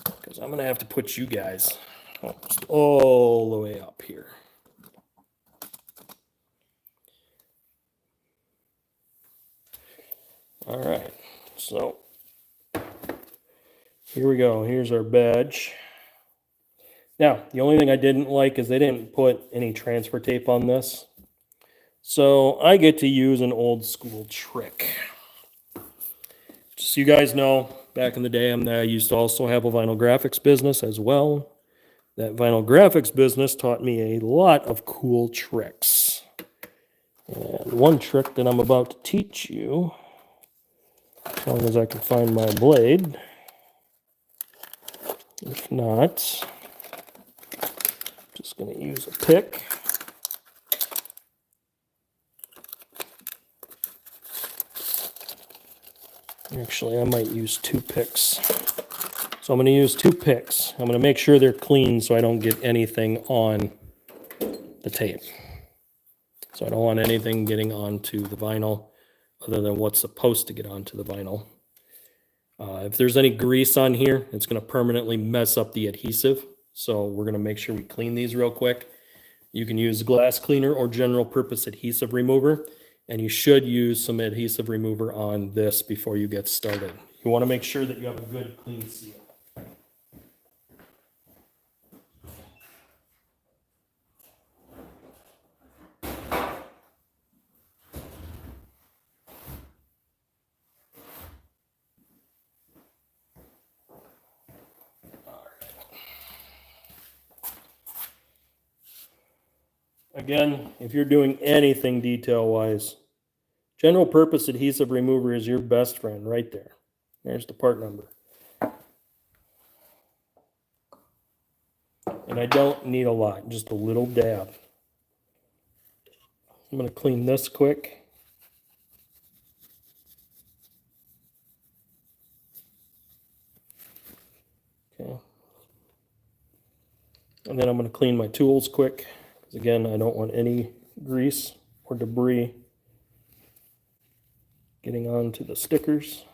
because I'm going to have to put you guys almost all the way up here. All right, so here we go. Here's our badge. Now, the only thing I didn't like is they didn't put any transfer tape on this. So I get to use an old school trick. Just so you guys know, back in the day, I used to also have a vinyl graphics business as well. That vinyl graphics business taught me a lot of cool tricks. And one trick that I'm about to teach you, as long as I can find my blade. If not, just going to use a pick. Actually, I might use 2 picks. So I'm going to use 2 picks. I'm going to make sure they're clean so I don't get anything on the tape. So I don't want anything getting onto the vinyl other than what's supposed to get onto the vinyl. If there's any grease on here, it's going to permanently mess up the adhesive. So we're going to make sure we clean these real quick. You can use glass cleaner or general purpose adhesive remover. And you should use some adhesive remover on this before you get started. You want to make sure that you have a good clean seal. Again, if you're doing anything detail-wise, general purpose adhesive remover is your best friend right there. There's the part number. And I don't need a lot, just a little dab. I'm going to clean this quick. Okay. And then I'm going to clean my tools quick, because again, I don't want any grease or debris getting onto the stickers.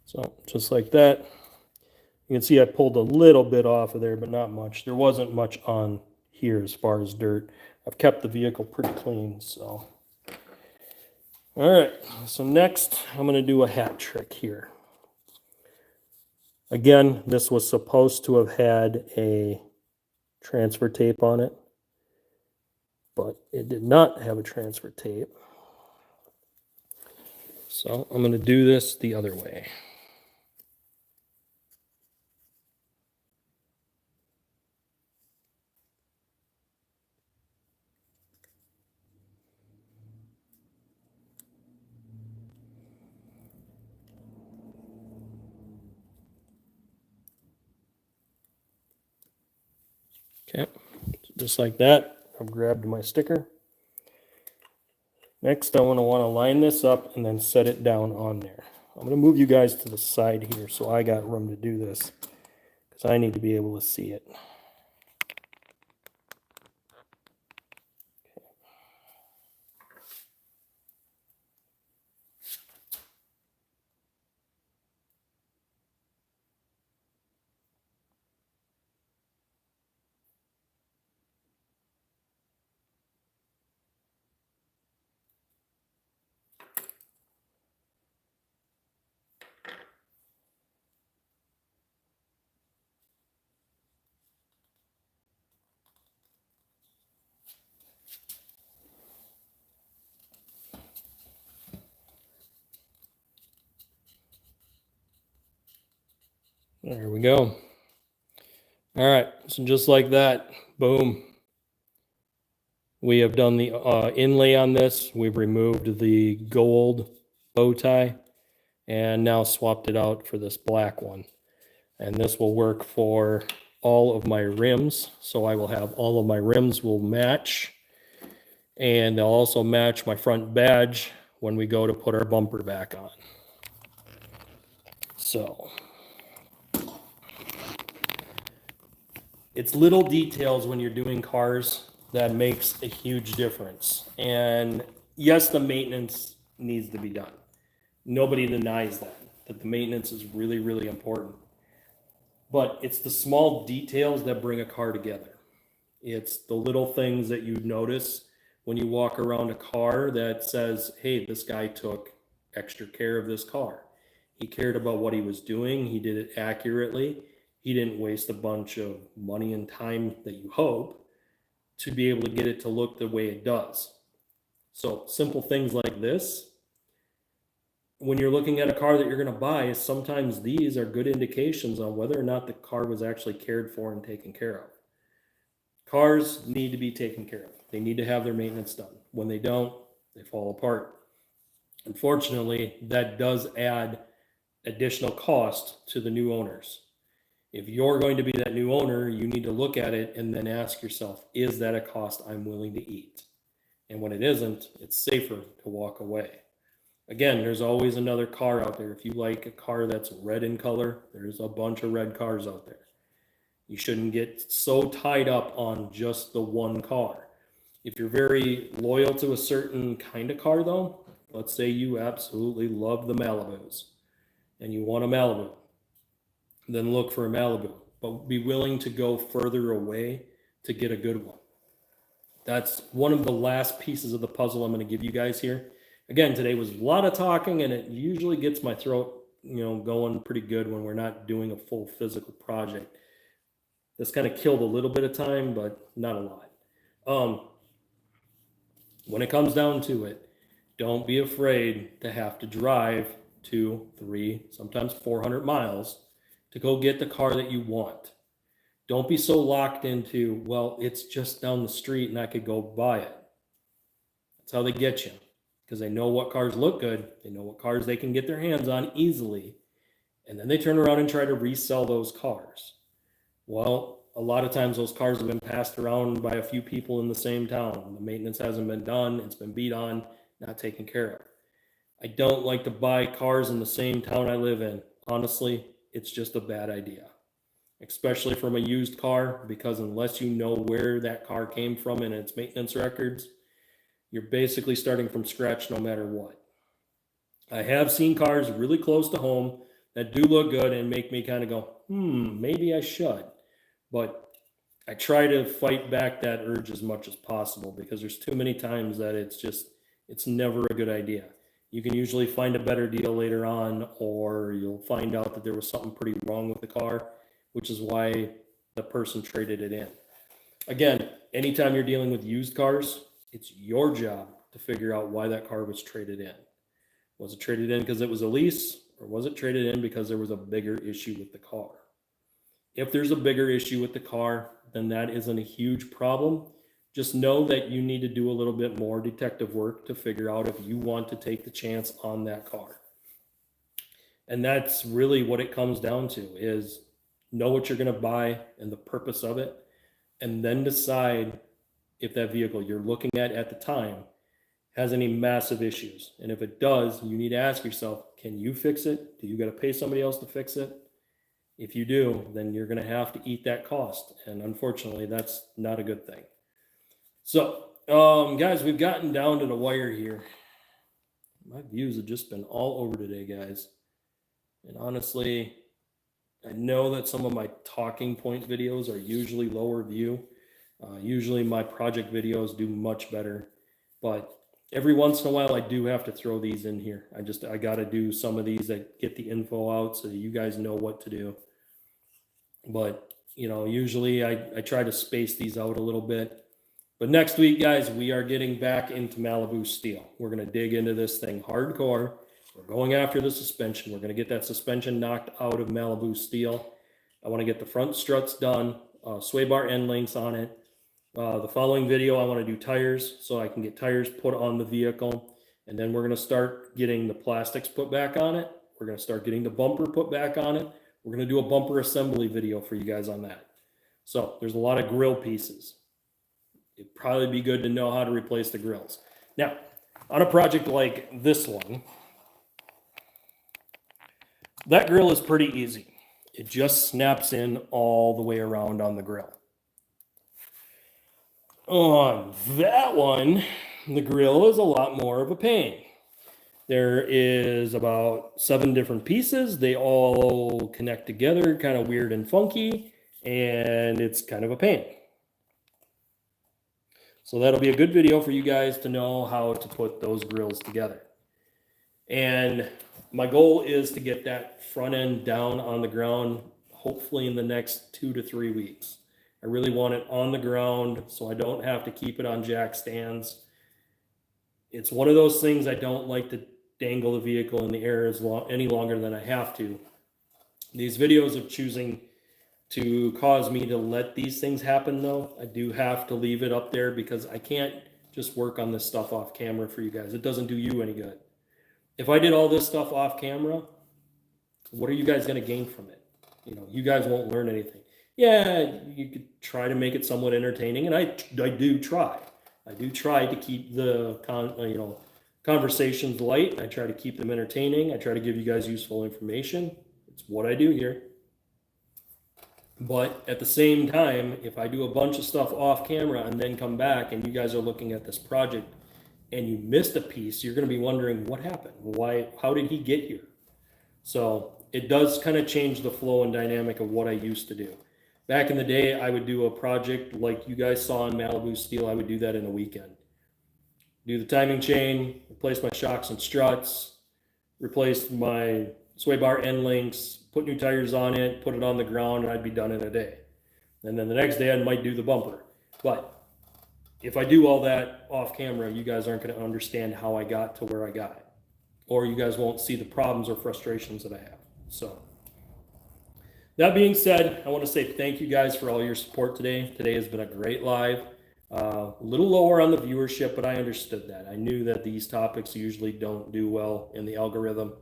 So just like that. You can see I pulled a little bit off of there, but not much. There wasn't much on here as far as dirt. I've kept the vehicle pretty clean, so. All right, so next I'm going to do a hat trick here. Again, this was supposed to have had a transfer tape on it, but it did not have a transfer tape. So I'm going to do this the other way. Okay, just like that, I've grabbed my sticker. Next, I want to line this up and then set it down on there. I'm going to move you guys to the side here so I got room to do this, because I need to be able to see it. There we go. All right, so just like that, boom. We have done the inlay on this. We've removed the gold bow tie and now swapped it out for this black one. And this will work for all of my rims. So I will have all of my rims will match. And they'll also match my front badge when we go to put our bumper back on. So it's little details when you're doing cars that makes a huge difference. And yes, the maintenance needs to be done. Nobody denies that the maintenance is really, really important. But it's the small details that bring a car together. It's the little things that you notice when you walk around a car that says, hey, this guy took extra care of this car. He cared about what he was doing. He did it accurately. He didn't waste a bunch of money and time that you hope to be able to get it to look the way it does. So simple things like this, when you're looking at a car that you're going to buy, sometimes these are good indications on whether or not the car was actually cared for and taken care of. Cars need to be taken care of. They need to have their maintenance done. When they don't, they fall apart. Unfortunately, that does add additional cost to the new owners. If you're going to be that new owner, you need to look at it and then ask yourself, is that a cost I'm willing to eat? And when it isn't, it's safer to walk away. Again, there's always another car out there. If you like a car that's red in color, there's a bunch of red cars out there. You shouldn't get so tied up on just the one car. If you're very loyal to a certain kind of car though, let's say you absolutely love the Malibus and you want a Malibu, then look for a Malibu, but be willing to go further away to get a good one. That's one of the last pieces of the puzzle I'm going to give you guys here. Again, today was a lot of talking, and it usually gets my throat, going pretty good when we're not doing a full physical project. This kind of killed a little bit of time, but not a lot. When it comes down to it, don't be afraid to have to drive 2, 3, sometimes 400 miles to go get the car that you want. Don't be so locked into, well, it's just down the street and I could go buy it. That's how they get you, because they know what cars look good. They know what cars they can get their hands on easily. And then they turn around and try to resell those cars. Well, a lot of times those cars have been passed around by a few people in the same town. The maintenance hasn't been done. It's been beat on, not taken care of. I don't like to buy cars in the same town I live in. Honestly, it's just a bad idea, especially from a used car, because unless you know where that car came from and its maintenance records, you're basically starting from scratch no matter what. I have seen cars really close to home that do look good and make me kind of go, maybe I should. But I try to fight back that urge as much as possible, because there's too many times that it's never a good idea. You can usually find a better deal later on, or you'll find out that there was something pretty wrong with the car, which is why the person traded it in. Again, anytime you're dealing with used cars, it's your job to figure out why that car was traded in. Was it traded in because it was a lease, or was it traded in because there was a bigger issue with the car? If there's a bigger issue with the car, then that isn't a huge problem. Just know that you need to do a little bit more detective work to figure out if you want to take the chance on that car. And that's really what it comes down to, is know what you're going to buy and the purpose of it, and then decide if that vehicle you're looking at the time has any massive issues. And if it does, you need to ask yourself, can you fix it? Do you got to pay somebody else to fix it? If you do, then you're going to have to eat that cost. And unfortunately, that's not a good thing. So, guys, we've gotten down to the wire here. My views have just been all over today, guys. And honestly, I know that some of my talking point videos are usually lower view. Usually my project videos do much better. But every once in a while, I do have to throw these in here. I got to do some of these that get the info out so that you guys know what to do. But, usually I try to space these out a little bit. But next week, guys, we are getting back into Malibu steel. We're going to dig into this thing hardcore. We're going after the suspension. We're going to get that suspension knocked out of Malibu steel. I want to get the front struts done, sway bar end links on it. The following video, I want to do tires, so I can get tires put on the vehicle. And then we're going to start getting the plastics put back on it. We're going to start getting the bumper put back on it. We're going to do a bumper assembly video for you guys on that. So there's a lot of grill pieces. It'd probably be good to know how to replace the grills. Now, on a project like this one, that grill is pretty easy. It just snaps in all the way around on the grill. On that one, the grill is a lot more of a pain. There is about 7 different pieces. They all connect together, kind of weird and funky, and it's kind of a pain. So that'll be a good video for you guys to know how to put those grills together. And my goal is to get that front end down on the ground, hopefully in the next 2 to 3 weeks. I really want it on the ground so I don't have to keep it on jack stands. It's one of those things I don't like to dangle the vehicle in the air any longer than I have to. These videos of choosing to cause me to let these things happen, though, I do have to leave it up there because I can't just work on this stuff off camera for you guys. It doesn't do you any good. If I did all this stuff off camera, what are you guys going to gain from it? You guys won't learn anything. Yeah, you could try to make it somewhat entertaining, and I do try. I do try to keep the conversations light. I try to keep them entertaining. I try to give you guys useful information. It's what I do here. But at the same time, if I do a bunch of stuff off camera and then come back and you guys are looking at this project and you missed a piece, you're going to be wondering what happened. How did he get here? So it does kind of change the flow and dynamic of what I used to do. Back in the day, I would do a project like you guys saw in Malibu Steel. I would do that in a weekend. Do the timing chain, replace my shocks and struts, replace my sway bar end links, put new tires on it, put it on the ground, and I'd be done in a day. And then the next day I might do the bumper. But if I do all that off camera, you guys aren't going to understand how I got to where I got. or you guys won't see the problems or frustrations that I have. So that being said, I want to say thank you guys for all your support today. Today has been a great live. A little lower on the viewership, but I understood that. I knew that these topics usually don't do well in the algorithm.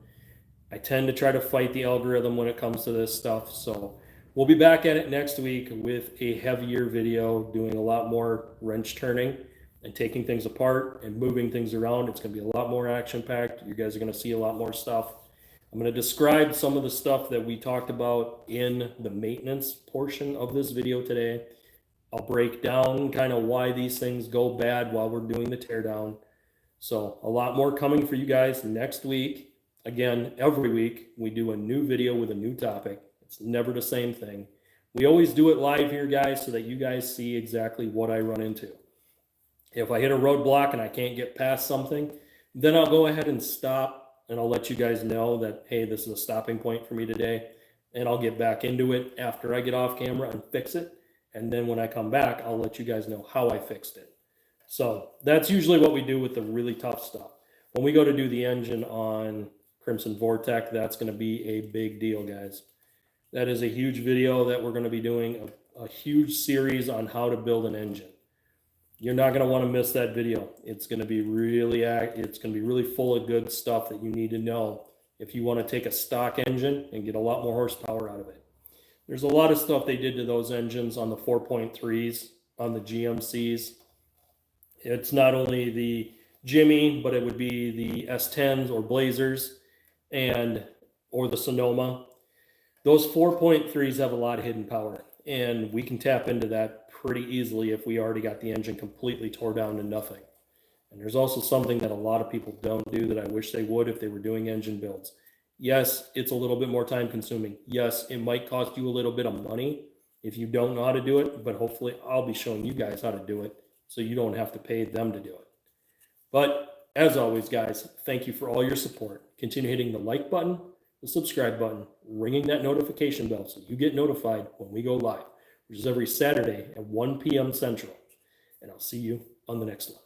I tend to try to fight the algorithm when it comes to this stuff. So we'll be back at it next week with a heavier video, doing a lot more wrench turning and taking things apart and moving things around. It's going to be a lot more action packed. You guys are going to see a lot more stuff. I'm going to describe some of the stuff that we talked about in the maintenance portion of this video today. I'll break down kind of why these things go bad while we're doing the teardown. So a lot more coming for you guys next week. Again, every week we do a new video with a new topic. It's never the same thing. We always do it live here, guys, so that you guys see exactly what I run into. If I hit a roadblock and I can't get past something, then I'll go ahead and stop, and I'll let you guys know that, hey, this is a stopping point for me today, and I'll get back into it after I get off camera and fix it. And then when I come back, I'll let you guys know how I fixed it. So that's usually what we do with the really tough stuff. When we go to do the engine on Crimson Vortec, that's going to be a big deal, guys. That is a huge video that we're going to be doing, a huge series on how to build an engine. You're not going to want to miss that video. It's going to be really full of good stuff that you need to know if you want to take a stock engine and get a lot more horsepower out of it. There's a lot of stuff they did to those engines on the 4.3s, on the GMCs. It's not only the Jimmy, but it would be the S10s or Blazers or the Sonoma. Those 4.3s have a lot of hidden power, and we can tap into that pretty easily if we already got the engine completely tore down to nothing. And there's also something that a lot of people don't do that I wish they would if they were doing engine builds. Yes, it's a little bit more time consuming. Yes, it might cost you a little bit of money if you don't know how to do it, but hopefully I'll be showing you guys how to do it so you don't have to pay them to do it. But as always, guys, thank you for all your support. Continue hitting the like button, the subscribe button, ringing that notification bell so you get notified when we go live, which is every Saturday at 1 p.m. Central. And I'll see you on the next one.